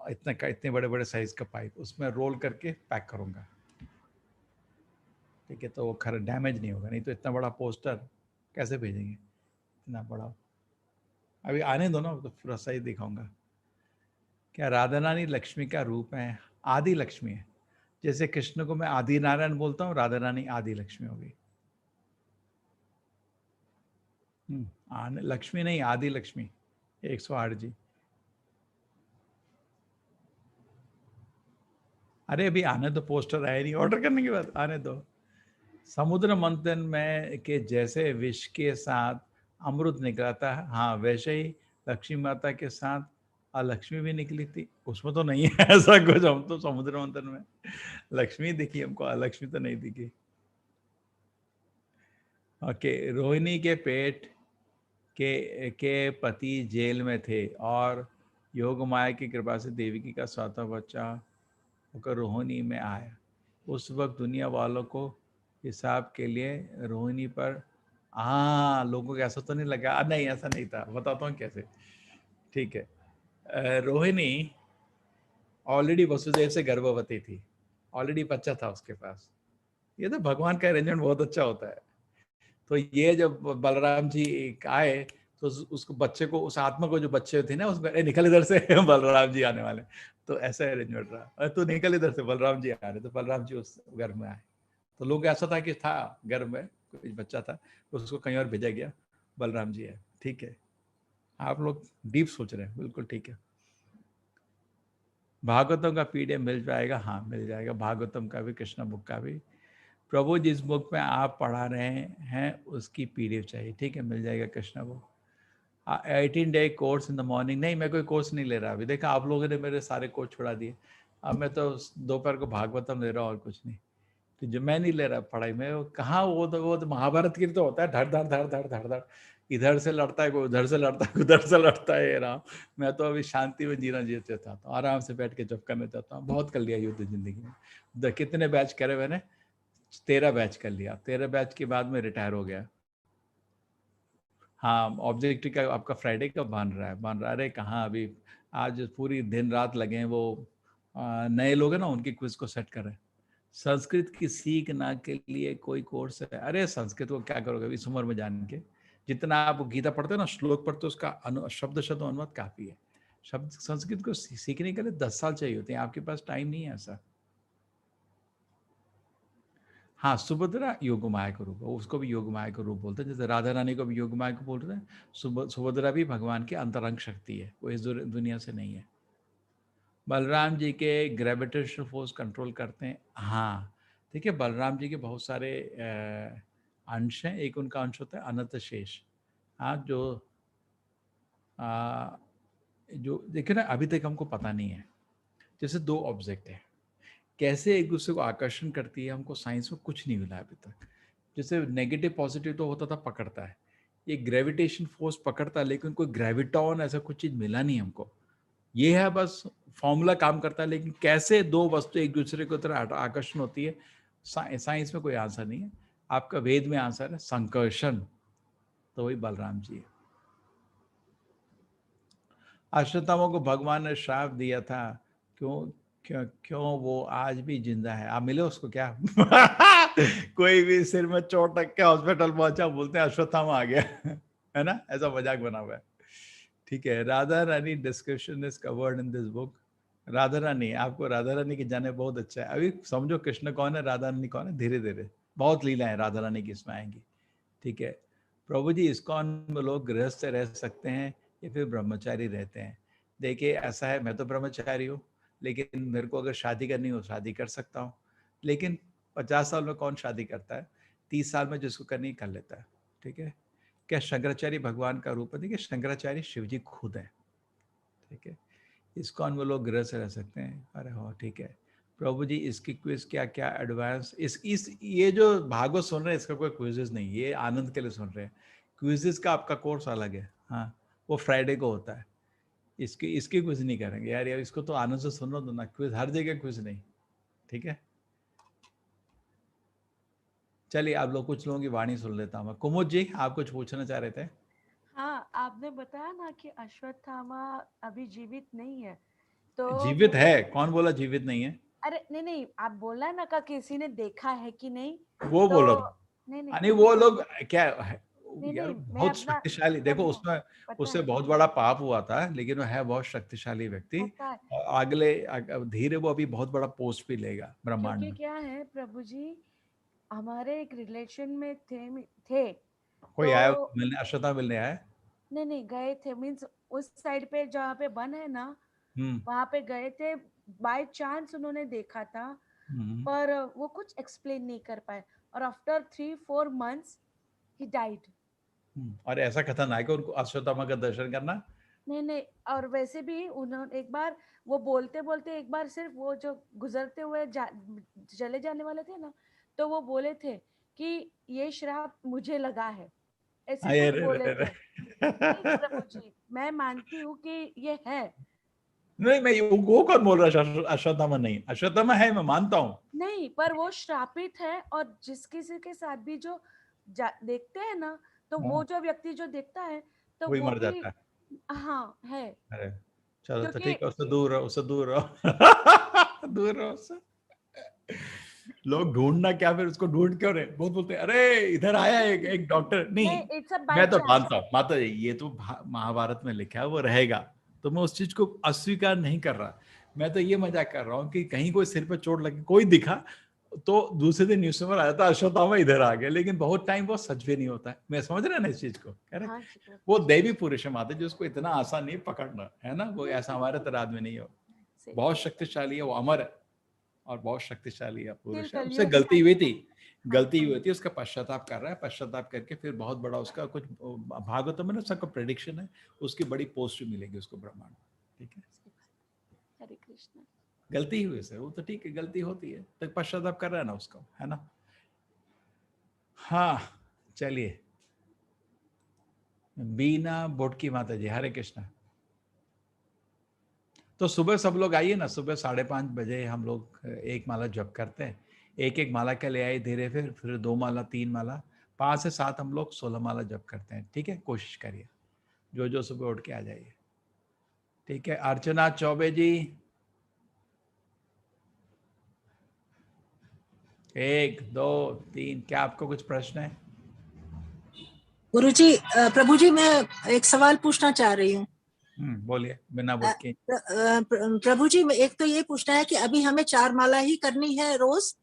इतने बड़े बड़े साइज का पाइप, उसमें रोल करके पैक करूँगा। ठीक है, तो वो खर डैमेज नहीं होगा, नहीं तो इतना बड़ा पोस्टर कैसे भेजेंगे, इतना बड़ा। अभी आने दो ना, तो पूरा सही दिखाऊंगा। क्या राधा रानी लक्ष्मी का रूप है? आदि लक्ष्मी है, जैसे कृष्ण को मैं आदि नारायण बोलता हूँ, राधा रानी आदि लक्ष्मी होगी। लक्ष्मी नहीं, आदि लक्ष्मी, 108 जी। अरे अभी आने दो, पोस्टर आए नहीं, ऑर्डर करने के बाद आने दो। समुद्र मंथन में के जैसे विष के साथ अमृत निकला था, हाँ वैसे ही लक्ष्मी माता के साथ अलक्ष्मी भी निकली थी। उसमें तो नहीं है ऐसा कुछ, हम तो समुद्र मंथन में लक्ष्मी दिखी हमको, अलक्ष्मी तो नहीं दिखी। ओके, रोहिणी के पेट के पति जेल में थे और योग माया की कृपा से देवकी का चौथा बच्चा होकर रोहिणी में आया। उस वक्त दुनिया वालों को हिसाब के लिए रोहिणी पर, हाँ लोगों को ऐसा तो नहीं लगा, नहीं ऐसा नहीं था, बताता हूँ कैसे। ठीक है, रोहिणी ऑलरेडी वसुदेव से गर्भवती थी, ऑलरेडी बच्चा था उसके पास। ये तो भगवान का अरेंजमेंट बहुत अच्छा होता है। तो ये जब बलराम जी आए, तो उसको बच्चे को, उस आत्मा को, जो बच्चे थे ना उसमें, निकल इधर से बलराम जी आने वाले, तो ऐसा अरेंजमेंट रहा। अरे तू निकल इधर से, बलराम जी आ रहे, तो बलराम जी उस घर में आए। तो लोग ऐसा था कि था घर में कोई बच्चा था, उसको कहीं और भेजा गया, बलराम जी है। ठीक है, आप लोग डीप सोच रहे हैं, बिल्कुल ठीक है। भागवतम का पीडीएफ मिल जाएगा, हाँ मिल जाएगा, भागवतम का भी, कृष्णा बुक का भी। प्रभु जिस बुक में आप पढ़ा रहे हैं उसकी पीडीएफ चाहिए, ठीक है, मिल जाएगा Krishna book. 18 day course in the morning, नहीं मैं कोई कोर्स नहीं ले रहा अभी, देखा आप लोगों ने मेरे सारे कोर्स छुड़ा दिए। अब मैं तो दोपहर को भागवतम ले रहा हूँ और कुछ नहीं। तो जो मैं नहीं ले रहा पढ़ाई में, वो कहाँ, वो तो महाभारत की तो होता है, धड़ धड़ धड़ धड़ धड़ धड़, इधर से लड़ता है कोई, उधर से लड़ता है, उधर से लड़ता है, ये राम। मैं तो अभी शांति में जीना जीते चाहता हूँ, आराम से बैठ के जब करना चाहता हूँ। बहुत कर लिया युद्ध जिंदगी में। कितने बैच करे मैंने? 13 बैच कर लिया। 13 बैच के बाद में रिटायर हो गया। हाँ, ऑब्जेक्टिव का आपका फ्राइडे का बन रहा है। अरे कहाँ अभी, आज पूरी दिन रात लगे हैं। वो नए लोग हैं ना, उनकी क्विज को सेट कर रहे हैं। संस्कृत की सीखना के लिए कोई कोर्स है? अरे संस्कृत को क्या करोगे इस उम्र में जान के? जितना आप गीता पढ़ते हो ना, श्लोक पढ़ते हो, उसका शब्द शब्द अनुवाद काफी है। शब्द संस्कृत को सीखने के लिए 10 साल चाहिए होते हैं, आपके पास टाइम नहीं है ऐसा। हाँ, सुभद्रा योगमाया का रूप है, उसको भी योगमाया का रूप बोलते हैं, जैसे राधा रानी को भी योगमाया को बोल रहे हैं। सुभद्रा भी भगवान की अंतरंग शक्ति है, वो इस दुनिया से नहीं है। बलराम जी के ग्रेविटेशनल फोर्स कंट्रोल करते हैं, हाँ। देखिए बलराम जी के बहुत सारे अंश हैं। एक उनका अंश होता है अनंत शेष, हाँ, जो देखिए ना, अभी तक हमको पता नहीं है। जैसे दो ऑब्जेक्ट है, कैसे एक दूसरे को आकर्षण करती है, हमको साइंस में कुछ नहीं मिला अभी तक। जैसे नेगेटिव पॉजिटिव तो होता था, पकड़ता है, ये ग्रेविटेशन फोर्स पकड़ता है, लेकिन कोई ग्रेविटॉन ऐसा कुछ चीज मिला नहीं हमको। ये है बस फॉर्मूला काम करता है, लेकिन कैसे दो वस्तु एक दूसरे की तरह आकर्षण होती है, साइंस में कोई आंसर नहीं है। आपका वेद में आंसर है संकर्षण, तो वही बलराम जी है। अश्वत्थामा को भगवान ने श्राप दिया था, क्यों क्यों क्यों वो आज भी जिंदा है? आप मिले उसको क्या? कोई भी सिर में चोट रख के हॉस्पिटल पहुंचा, बोलते हैं अश्वत्थामा आ गया। है ना, ऐसा मजाक बना हुआ है। ठीक है, Radha Rani description is covered in this book. Radha Rani, आपको राधा रानी की जाने बहुत अच्छा है। अभी समझो कृष्ण कौन है, राधा रानी कौन है, धीरे धीरे बहुत लीलाएं राधा रानी की इसमें आएंगी। ठीक है, प्रभु जी इस्कॉन में लोग गृहस्थ रह सकते हैं या फिर ब्रह्मचारी रहते हैं? देखिए ऐसा है, मैं तो ब्रह्मचारी हूँ, लेकिन मेरे को अगर शादी करनी हो शादी कर सकता हूँ। लेकिन 50 साल में कौन शादी करता है? 30 साल में जिसको करनी कर लेता है। ठीक है, क्या शंकराचार्य भगवान का रूप है? देखिए शंकराचार्य शिव जी खुद है। ठीक है, इस्कॉन में लोग गृह से रह सकते हैं। अरे हो, ठीक है। प्रभु जी इसकी क्विज क्या क्या एडवांस, इस ये जो भागवत सुन रहे हैं इसका कोई क्विजेस नहीं, ये आनंद के लिए सुन रहे हैं। क्विजेस का आपका कोर्स अलग है, हाँ, वो फ्राइडे को होता है। इसकी क्विज नहीं करेंगे यार, इसको तो आनंद से सुनो दो ना, क्विज हर जगह क्विज नहीं। ठीक है, चलिए आप लोग, कुछ लोगों की वाणी सुन लेता हूँ मैं। कुमुद जी आप कुछ पूछना चाह रहे थे? हाँ, आपने बताया ना कि अश्वत्थामा अभी जीवित नहीं है, तो जीवित है? कौन बोला जीवित नहीं है? अरे नहीं नहीं, आप बोला ना का किसी ने देखा है कि नहीं, वो तो बोलो। नहीं नहीं नहीं वो लोग क्या है, नहीं यार नहीं, मैं बहुत अपना शक्तिशाली, देखो सुनो, उसमें पता उससे है बहुत बड़ा पाप हुआ था, लेकिन वो है बहुत शक्तिशाली व्यक्ति। पता है, और अगले धीरे वो अभी बहुत बड़ा पोस्ट भी लेगा ब्रह्मांड क्योंकि में। क्या है प्रभु जी, हमारे एक रिलेशन में थे कोई तो आया मिलने, अश्वत्थामा मिलने आया? नहीं नहीं गए थे, मीन्स उस साइड पे जहाँ पे वन है ना, हम्म। वहां पे गए थे। बाय चांस उन्होंने देखा था, हम्म। पर वो कुछ एक्सप्लेन नहीं कर पाए, और आफ्टर 3-4 months ही डाइड। और ऐसा खतरनाक है उनको अश्वत्थामा का दर्शन करना? नहीं नहीं, और वैसे भी उन्होंने एक बार, वो बोलते बोलते एक बार सिर्फ वो जो गुजरते हुए चले जाने वाले थे ना, तो वो बोले थे कि ये श्राप मुझे लगा है, ऐसे अरे कुछ रे बोले रे रे। थे। नहीं प्रभु जी, मैं मानती हूँ कि ये है। नहीं मैं वो कौन बोल रहा है अश्वत्थामा नहीं? अश्वत्थामा है, मैं मानता हूँ। नहीं, पर वो श्रापित है, और जिस किसी के साथ भी जो देखते हैं ना, तो वो हाँ, जो व्यक्ति जो देखता है, तो वही वो मर भी, जाता है। हाँ है, अरे चलो तो क्योंकि ठीक है, उससे दूर रहो, उससे दूर रहो। दूर रहो उससे। लोग ढूंढना क्या, फिर उसको ढूंढ क्यों रहे? बहुत बोलते हैं अरे इधर आया एक नहीं एक डॉक्टर, नहीं। नहीं, इट्स अ बाय मैं तो चांस। मानता हूँ माता जी, ये तो महाभारत में लिखा है, वो रहेगा। तो मैं उस चीज को अस्वीकार नहीं कर रहा। मैं तो ये मजाक कर रहा हूँ कि कहीं कोई सिर पे चोट लगी, कोई दिखा, तो दूसरे दिन न्यूज़पेपर आया था अश्वत्थामा इधर आ गया, लेकिन बहुत टाइम वो सच भी नहीं होता है। मैं समझ रहा ना इस चीज को, करेक्ट? हाँ जी प्रभु वो जी, देवी पुरुष है माता जी, उसको इतना आसान नहीं पकड़ना, है ना, वो नहीं ऐसा नहीं, हमारे तरह आदमी नहीं हो। सही बहुत बात है। शक्तिशाली है, वो अमर है और बहुत शक्तिशाली है स्टिल पुरुष है, उससे कलयुग में गलती हुई थी। गलती हुई थी, उसका पश्चाताप कर रहा है, पश्चाताप करके फिर बहुत बड़ा उसका कुछ भागवत में ना सबका प्रेडिक्शन है, उसकी बड़ी पोस्ट मिलेगी उसको ब्रह्मांड। ठीक है, हरे कृष्ण। गलती हुई से वो तो ठीक है, गलती होती है, तो पश्चाताप कर रहा है ना उसका, है ना। हाँ चलिए, बीना बोटकी माता जी, हरे कृष्णा। तो सुबह सब लोग आइए ना, सुबह 5:30 बजे हम लोग एक माला जप करते हैं, एक एक माला के ले आए धीरे, फिर 2 माला 3 माला 5 से 7 हम लोग 16 माला जप करते हैं। ठीक है, कोशिश करिए, जो सुबह उठ के आ जाइए। ठीक है, अर्चना चौबे जी, 1 2 3, क्या आपको कुछ प्रश्न है? गुरुजी, प्रभु जी, मैं एक सवाल पूछना चाह रही हूँ। बोलिए, बिना बोटकी। प्रभु जी, एक तो ये पूछना है कि अभी हमें 4 माला ही करनी है रोज?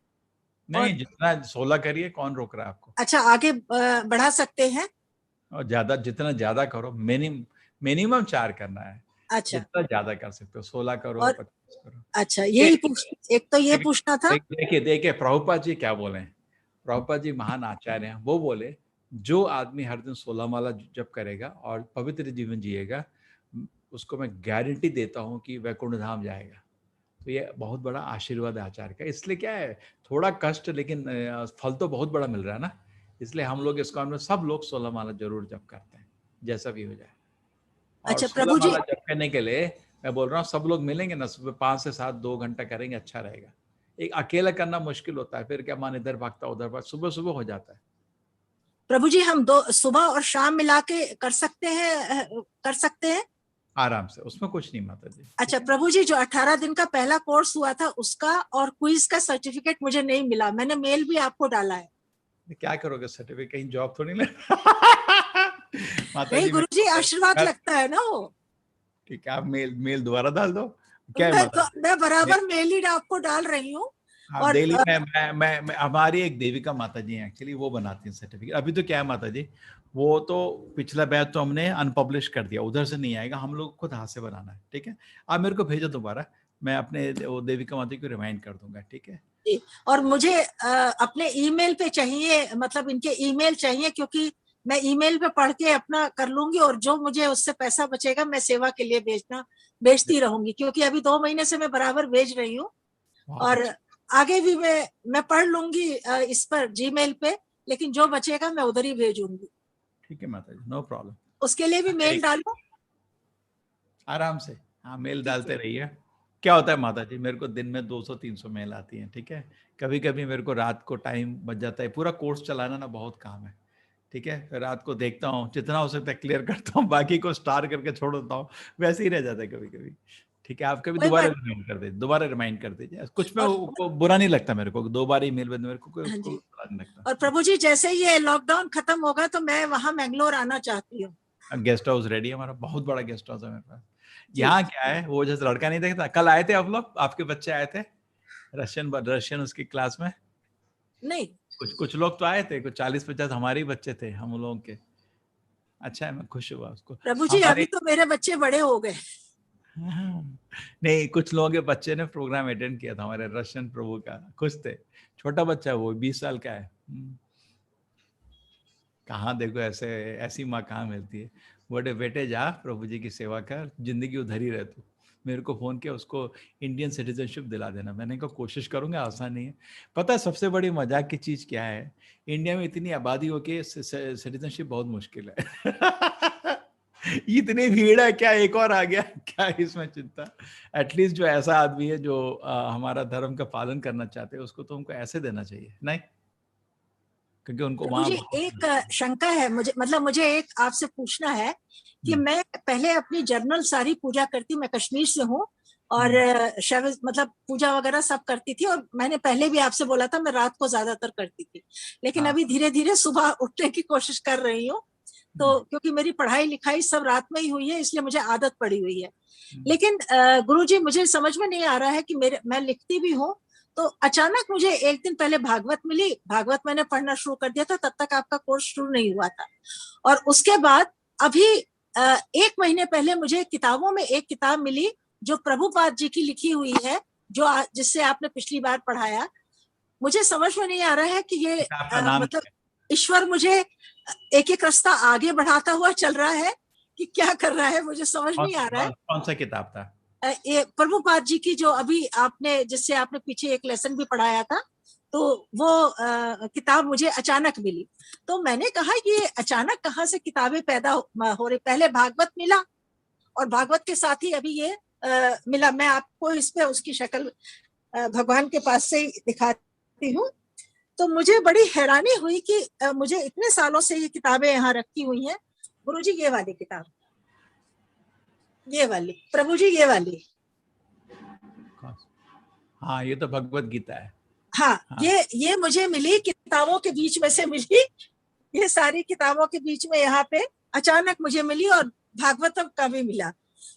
नहीं, जितना 16 करिए, कौन रोक रहा है आपको? अच्छा, आगे बढ़ा सकते हैं? और ज्यादा, जितना ज्यादा करो, मिनिमम 4 करना है। अच्छा, जितना ज्यादा कर सकते हो, 16 करो, और 25 करो। अच्छा, यही एक तो ये पूछना था। देखिए प्रभुपाद जी क्या बोले हैं, प्रभुपाद जी महान आचार्य हैं, वो बोले जो आदमी हर दिन 16 माला जप करेगा और पवित्र जीवन जिएगा, उसको मैं गारंटी देता हूँ कि वैकुंठ धाम जाएगा। तो ये बहुत बड़ा आशीर्वाद है आचार्य का। इसलिए क्या है, थोड़ा कष्ट, लेकिन फल तो बहुत बड़ा मिल रहा है ना। इसलिए हम लोग इस काम में सब लोग 16 माला जरूर जप करते हैं, जैसा भी हो जाए। और अच्छा 16 प्रभु जी, माला जप करने के लिए मैं बोल रहा हूँ, सब लोग मिलेंगे ना सुबह 5 से 7 2 घंटा करेंगे, अच्छा रहेगा। एक अकेला करना मुश्किल होता है, फिर क्या मन इधर भागता उधर भागता, सुबह सुबह हो जाता है। प्रभु जी, हम 2 सुबह और शाम मिला के कर सकते हैं? आराम से, उसमें कुछ नहीं माता जी। अच्छा प्रभु जी, जो 18 दिन का पहला कोर्स हुआ था उसका और क्विज का सर्टिफिकेट मुझे नहीं मिला, मैंने मेल भी आपको डाला है। क्या करोगे सर्टिफिकेट, कहीं जॉब थोड़ी ले माता नहीं जी गुरु जी, आशीर्वाद लगता है ना वो। ठीक है, आप मेल दोबारा डाल दो। क्या है माता जी? मैं बराबर मेल ही आपको डाल रही हूँ। हाँ, और दिल्ली में मैं हमारी एक देविका माता जी हैं एक्चुअली, वो बनाती हैं सर्टिफिकेट। अभी तो क्या है माता जी, वो तो पिछला बैच तो हमने अनपब्लिश कर दिया, उधर से नहीं आएगा, हम लोग खुद हाथ से बनाना है। ठीक है, आप मेरे को भेजो दोबारा, मैं अपने वो देविका माता जी को रिमाइंड कर दूंगा। ठीक है, और मुझे अपने ईमेल पे चाहिए, मतलब इनके ईमेल चाहिए, क्योंकि मैं ईमेल पे पढ़ के अपना कर लूंगी और जो मुझे उससे पैसा बचेगा मैं सेवा के लिए भेजती रहूंगी, क्योंकि अभी 2 महीने से मैं बराबर भेज रही हूँ। और आगे भी मैं पढ़ लूंगी इस पर जीमेल पे, लेकिन जो बचेगा मैं उधर ही भेजूंगी। ठीक है माता जी, नो प्रॉब्लम। उसके लिए भी मेल डालो आराम से, हाँ मेल डालते रहिए। क्या होता है माता जी, मेरे को दिन में 200-300 मेल आती हैं। ठीक है, कभी कभी मेरे को रात को टाइम बच जाता है, पूरा कोर्स चलाना ना बहुत काम है। ठीक है, फिर रात को देखता हूँ, जितना हो सकता है क्लियर करता हूँ, बाकी को स्टार करके छोड़ देता हूँ, वैसे ही रह जाता है कभी कभी। ठीक है, आप कभी दोबारा रिमाइंड कर दीजिए, दोबारा रिमाइंड कर दीजिए, कुछ में वो बुरा नहीं लगता मेरे को, 2 बार ईमेल बंद, मेरे को कोई बुरा नहीं लगता। और प्रभु जी, जैसे ये लॉकडाउन खत्म होगा तो मैं वहां मैंगलोर आना चाहती हूँ। गेस्ट हाउस रेडी है हमारा, बहुत बड़ा गेस्ट हाउस है मेरे पास। यहाँ क्या है, वो जैसे लड़का नहीं देखता, कल आए थे आप लोग, आपके बच्चे आए थे रशियन उसकी क्लास में? नहीं, कुछ लोग तो आए थे, कुछ 40-50 हमारे ही बच्चे थे, हम लोगों के। अच्छा है, मैं खुश हुआ उसको। प्रभु जी अभी तो मेरे बच्चे बड़े हो गए। नहीं, कुछ लोगों के बच्चे ने प्रोग्राम अटेंड किया था हमारे रशियन प्रभु का, खुश थे। छोटा बच्चा है वो, 20 साल का है। कहाँ देखो, ऐसी माँ कहाँ मिलती है। बोले बेटे जा प्रभु जी की सेवा कर, जिंदगी उधर ही रह तू। मेरे को फोन किया, उसको इंडियन सिटीजनशिप दिला देना। मैंने कहा कोशिश करूंगा, आसान नहीं है। पता है सबसे बड़ी मजाक की चीज क्या है, इंडिया में इतनी आबादी हो के सिटीजनशिप बहुत मुश्किल है। इतनी भीड़ है, क्या एक और आ गया, क्या इसमें चिंता। एटलीस्ट जो ऐसा आदमी है जो हमारा धर्म का पालन करना चाहते हैं, उसको तो हमको ऐसे देना चाहिए, नहीं? क्योंकि उनको वहां मुझे एक शंका है, मुझे एक आपसे पूछना है कि मैं पहले अपनी जर्नल सारी पूजा करती, मैं कश्मीर से हूँ और शव मतलब पूजा वगैरह सब करती थी, और मैंने पहले भी आपसे बोला था मैं रात को ज्यादातर करती थी, लेकिन अभी धीरे धीरे सुबह उठने की कोशिश कर रही हूँ। तो क्योंकि मेरी पढ़ाई लिखाई सब रात में ही हुई है, इसलिए मुझे आदत पड़ी हुई है। लेकिन गुरुजी, मुझे समझ में नहीं आ रहा है कि मैं लिखती भी हूँ, तो अचानक मुझे एक दिन पहले भागवत मिली, भागवत मैंने पढ़ना शुरू कर दिया था, तब तक आपका कोर्स शुरू नहीं हुआ था। और उसके बाद अभी 1 महीने पहले मुझे किताबों में एक किताब मिली जो प्रभुपाद जी की लिखी हुई है, जिससे आपने पिछली बार पढ़ाया, मुझे समझ में नहीं आ रहा है कि ये किताब का नाम मतलब ईश्वर मुझे एक एक रास्ता आगे बढ़ाता हुआ चल रहा है कि क्या कर रहा है, मुझे समझ नहीं आ रहा है। कौन सा किताब था? ये प्रभुपाद जी की जो अभी आपने, जिससे आपने पीछे एक लेसन भी पढ़ाया था, तो वो किताब मुझे अचानक मिली। तो मैंने कहा ये अचानक कहाँ से किताबें पैदा हो रही। पहले भागवत मिला और भागवत के साथ ही अभी ये मिला। मैं आपको इस पे उसकी शक्ल भगवान के पास से दिखाती हूँ। तो मुझे बड़ी हैरानी हुई कि मुझे इतने सालों से ये किताबें यहाँ रखी हुई हैं। गुरुजी ये वाली किताब, ये वाली, प्रभु जी ये वाली, हाँ ये तो भगवत गीता है। हाँ, ये मुझे मिली, किताबों के बीच में से मिली। ये सारी किताबों के बीच में यहाँ पे अचानक मुझे मिली और भागवतम का भी मिला।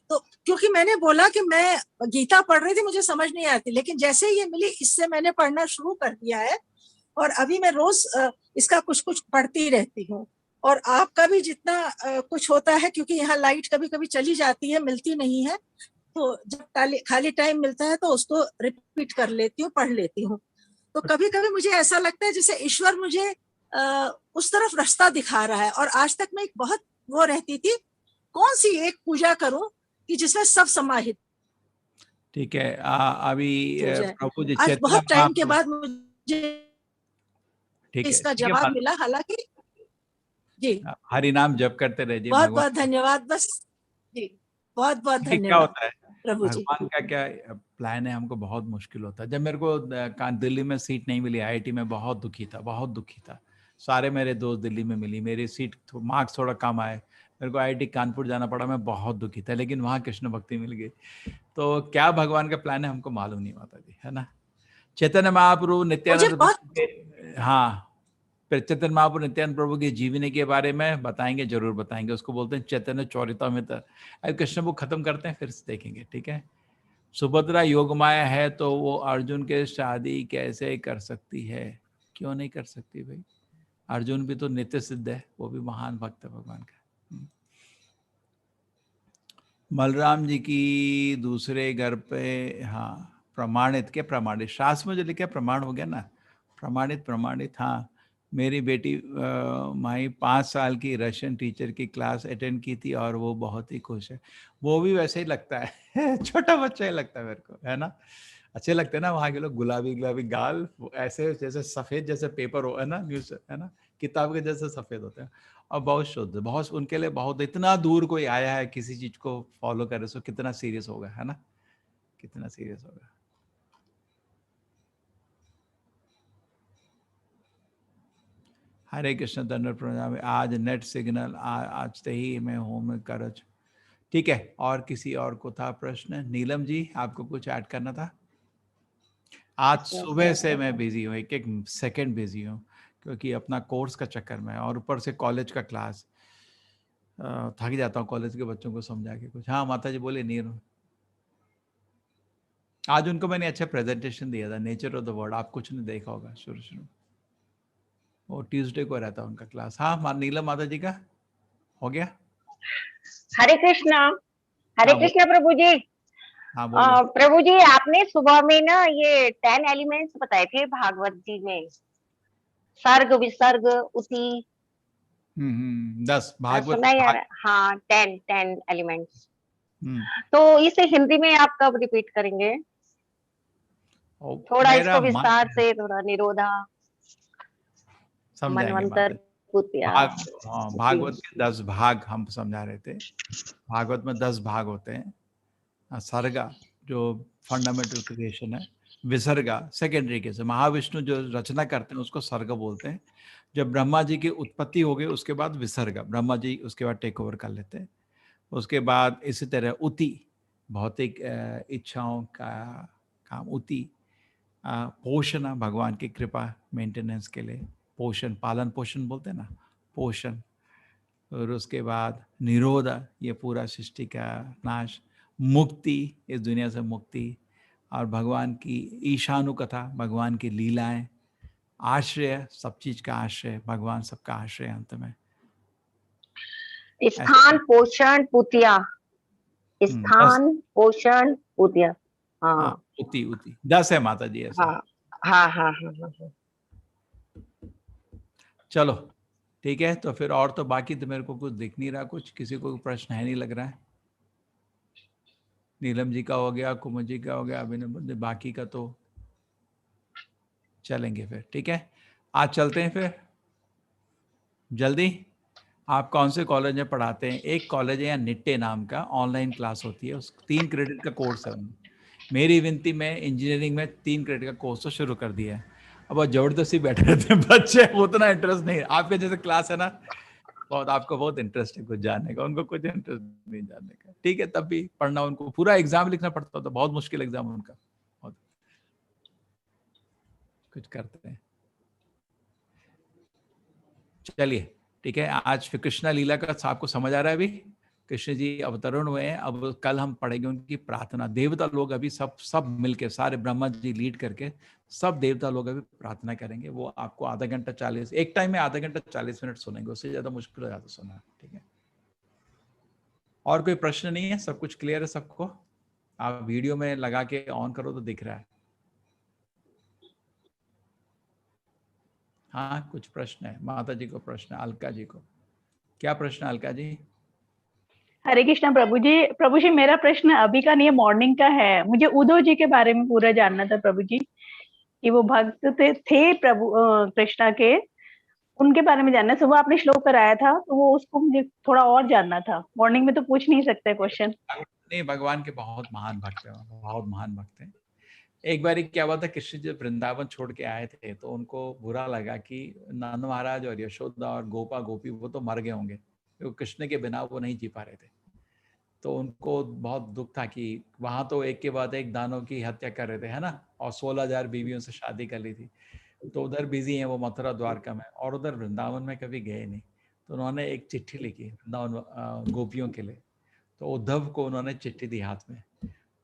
तो क्योंकि मैंने बोला कि मैं गीता पढ़ रही थी, मुझे समझ नहीं आती, लेकिन जैसे ही ये मिली इससे मैंने पढ़ना शुरू कर दिया है और अभी मैं रोज इसका कुछ कुछ पढ़ती रहती हूँ। और आपका भी जितना कुछ होता है, क्योंकि यहाँ लाइट कभी कभी चली जाती है, मिलती नहीं है, तो जब खाली टाइम मिलता है तो उसको रिपीट कर लेती हूँ, पढ़ लेती हूँ। तो कभी कभी मुझे ऐसा लगता है जैसे ईश्वर मुझे उस तरफ रास्ता दिखा रहा है। और आज तक मैं एक बहुत वो रहती थी, कौन सी एक पूजा करूं कि जिसमें सब समाहित। ठीक है, अभी प्रभु जी आज बहुत टाइम के बाद मुझे इसका जवाब मिला। हालांकि जी हरि नाम जप करते रहिए। बहुत बहुत धन्यवाद। बस जी, बहुत बहुत धन्यवाद। क्या होता है प्रभु जी, भगवान का क्या प्लान है, हमको बहुत मुश्किल होता है। जब मेरे को दिल्ली में सीट नहीं मिली IIT में, बहुत दुखी था, बहुत दुखी था। सारे मेरे दोस्त दिल्ली में मिली, मेरी सीट मार्क्स थोड़ा कम आए, मेरे को IIT कानपुर जाना पड़ा, मैं बहुत दुखी था, लेकिन वहाँ कृष्ण भक्ति मिल गई। तो क्या भगवान का प्लान है हमको मालूम नहीं, माता जी, है ना। चैतन्य महाप्रभु नित्यानंद, हाँ, फिर चैतन्य महाप्रभु नित्यानंद प्रभु की जीवनी के बारे में बताएंगे, जरूर बताएंगे। उसको बोलते हैं चैतन्य चौरितामृत। अब कृष्ण को खत्म करते हैं, फिर देखेंगे, ठीक है। सुभद्रा योगमाया है तो वो अर्जुन के शादी कैसे कर सकती है? क्यों नहीं कर सकती भाई? अर्जुन भी तो नित्य सिद्ध है, वो भी महान भक्त है भगवान का। बलराम जी की दूसरे घर पे, हाँ, प्रमाणित के प्रमाणित शास्त्र में जो लिखा है प्रमाण हो गया ना, प्रमाणित प्रमाणित। हाँ, मेरी बेटी माई 5 साल की रशियन टीचर की क्लास अटेंड की थी और वो बहुत ही खुश है। वो भी वैसे ही लगता है छोटा बच्चा ही लगता है मेरे को, है ना। अच्छे लगते हैं ना वहाँ के लोग, गुलाबी गुलाबी गाल, ऐसे जैसे सफेद जैसे पेपर हो, है ना, न्यूज, है ना, किताब के जैसे सफेद होते हैं। और बहुत शुद्ध, बहुत उनके लिए बहुत, इतना दूर कोई आया है किसी चीज को फॉलो करे, सो कितना सीरियस होगा, है ना, कितना सीरियस होगा। हरे कृष्ण दंड प्रणाम। आज नेट सिग्नल आज ते ही मैं होम करज। ठीक है, और किसी और को था प्रश्न? नीलम जी, आपको कुछ ऐड करना था? आज सुबह से मैं बिजी हूँ, एक एक सेकंड बिजी हूँ, क्योंकि अपना कोर्स का चक्कर में और ऊपर से कॉलेज का क्लास, थक जाता हूँ कॉलेज के बच्चों को समझा के कुछ। हाँ माता जी बोले, नीर आज उनको मैंने अच्छा प्रेजेंटेशन दिया था, नेचर ऑफ द वर्ल्ड। आप कुछ नहीं देखा होगा शुरू शुरू, वो ट्यूसडे को रहता उनका क्लास। हाँ नीलम माता जी का हो गया। हरे कृष्णा, हरे कृष्णा प्रभु जी। हाँ प्रभु जी, आपने सुबह में ना ये 10 एलिमेंट्स बताए थे भागवत जी में, सर्ग विसर्ग उति। 10 भागवत, सुना ही आ रहा है? हाँ, 10 एलिमेंट्स। तो इसे हिंदी में आप कब रिपीट करेंगे? थोड़ा इसको विस्तार से, थोड़ा निरोधा, मनवंतर, भागवत के 10 भाग हम समझा रहे थे। भागवत में 10 भाग होते हैं। सर्गा जो फंडामेंटल क्रिएशन है, विसर्गा सेकेंडरी केस है। महाविष्णु जो रचना करते हैं उसको सर्ग बोलते हैं। जब ब्रह्मा जी की उत्पत्ति हो गई उसके बाद विसर्गा, ब्रह्मा जी उसके बाद टेक ओवर कर लेते हैं। उसके बाद इसी तरह उति, भौतिक इच्छाओं का काम, उति। पोषण, भगवान की कृपा मेंटेनेंस के लिए पोषण, पालन पोषण बोलते हैं ना, पोषण। और उसके बाद निरोध, ये पूरा सृष्टि का नाश। मुक्ति, इस दुनिया से मुक्ति। और भगवान की ईशानु कथा, भगवान की लीलाएं। आश्रय, सब चीज का आश्रय, भगवान सबका आश्रय अंत में। स्थान, पोषण, पुतिया। स्थान, पोषण, पुतिया। हाँ, उति 10 है माता जी ऐसा। हाँ, हाँ हाँ हाँ हाँ हाँ। चलो ठीक है, तो फिर और तो बाकी तो मेरे को कुछ दिख नहीं रहा, कुछ किसी को प्रश्न है नहीं लग रहा है। नीलम जी का हो गया, कुमुद जी का हो गया, अभिनव, बाकी का तो चलेंगे फिर। ठीक है, आज चलते हैं फिर जल्दी। आप कौन से कॉलेज में पढ़ाते हैं? एक कॉलेज है या निट्टे नाम का, ऑनलाइन क्लास होती है, उस 3 क्रेडिट का कोर्स है उनमें। मेरी विनती में इंजीनियरिंग में 3 क्रेडिट का कोर्स तो शुरू कर दिया है। अब वो जबरदस्ती बैठे रहते हैं बच्चे, उतना इंटरेस्ट नहीं है। आपके जैसे क्लास है ना, बहुत आपको बहुत इंटरेस्ट है कुछ जानने का, उनको कुछ इंटरेस्ट नहीं जानने का। ठीक है, तब भी पढ़ना, उनको पूरा एग्जाम लिखना पड़ता था, बहुत मुश्किल एग्जाम उनका, बहुत कुछ करते हैं। चलिए ठीक है, आज फिर कृष्णा लीला का आपको समझ आ रहा है अभी? कृष्ण जी अवतरण हुए हैं, अब कल हम पढ़ेंगे उनकी प्रार्थना। देवता लोग अभी सब मिलके, सारे ब्रह्मा जी लीड करके सब देवता लोग अभी प्रार्थना करेंगे। वो आपको आधा घंटा 40, एक टाइम में आधा घंटा 40 मिनट सुनेंगे, उससे ज्यादा मुश्किल हो जाता सुनना। ठीक है, और कोई प्रश्न नहीं है? सब कुछ क्लियर है सबको? आप वीडियो में लगा के ऑन करो तो दिख रहा है। हाँ, कुछ प्रश्न है? माता जी को प्रश्न, अलका जी को क्या प्रश्न? अलका जी। हरे कृष्णा प्रभु जी। प्रभु जी, मेरा प्रश्न अभी का नहीं है, मॉर्निंग का है। मुझे उद्धव जी के बारे में पूरा जानना था प्रभु जी, कि वो भक्त थे प्रभु कृष्णा के, उनके बारे में जानना। सुबह आपने श्लोक कराया था तो वो उसको मुझे थोड़ा और जानना था। मॉर्निंग में तो पूछ नहीं सकते क्वेश्चन। नहीं, भगवान के बहुत महान भक्त हैं, बहुत महान भक्त हैं। एक बार क्या हुआ था, कृष्ण जी वृंदावन छोड़ के आए थे तो उनको बुरा लगा कि नंद महाराज और यशोदा और गोपा गोपी वो तो मर गए होंगे, क्योंकि कृष्ण के बिना वो नहीं जी पा रहे थे। तो उनको बहुत दुख था कि वहां तो एक के बाद एक दानव की हत्या कर रहे थे, है ना, और 16,000 बीवियों से शादी कर ली थी। तो उधर बिजी हैं वो मथुरा द्वारका में, और उधर वृंदावन में कभी गए नहीं। तो उन्होंने एक चिट्ठी लिखी वृंदावन गोपियों के लिए। तो उद्धव को उन्होंने चिट्ठी दी हाथ में।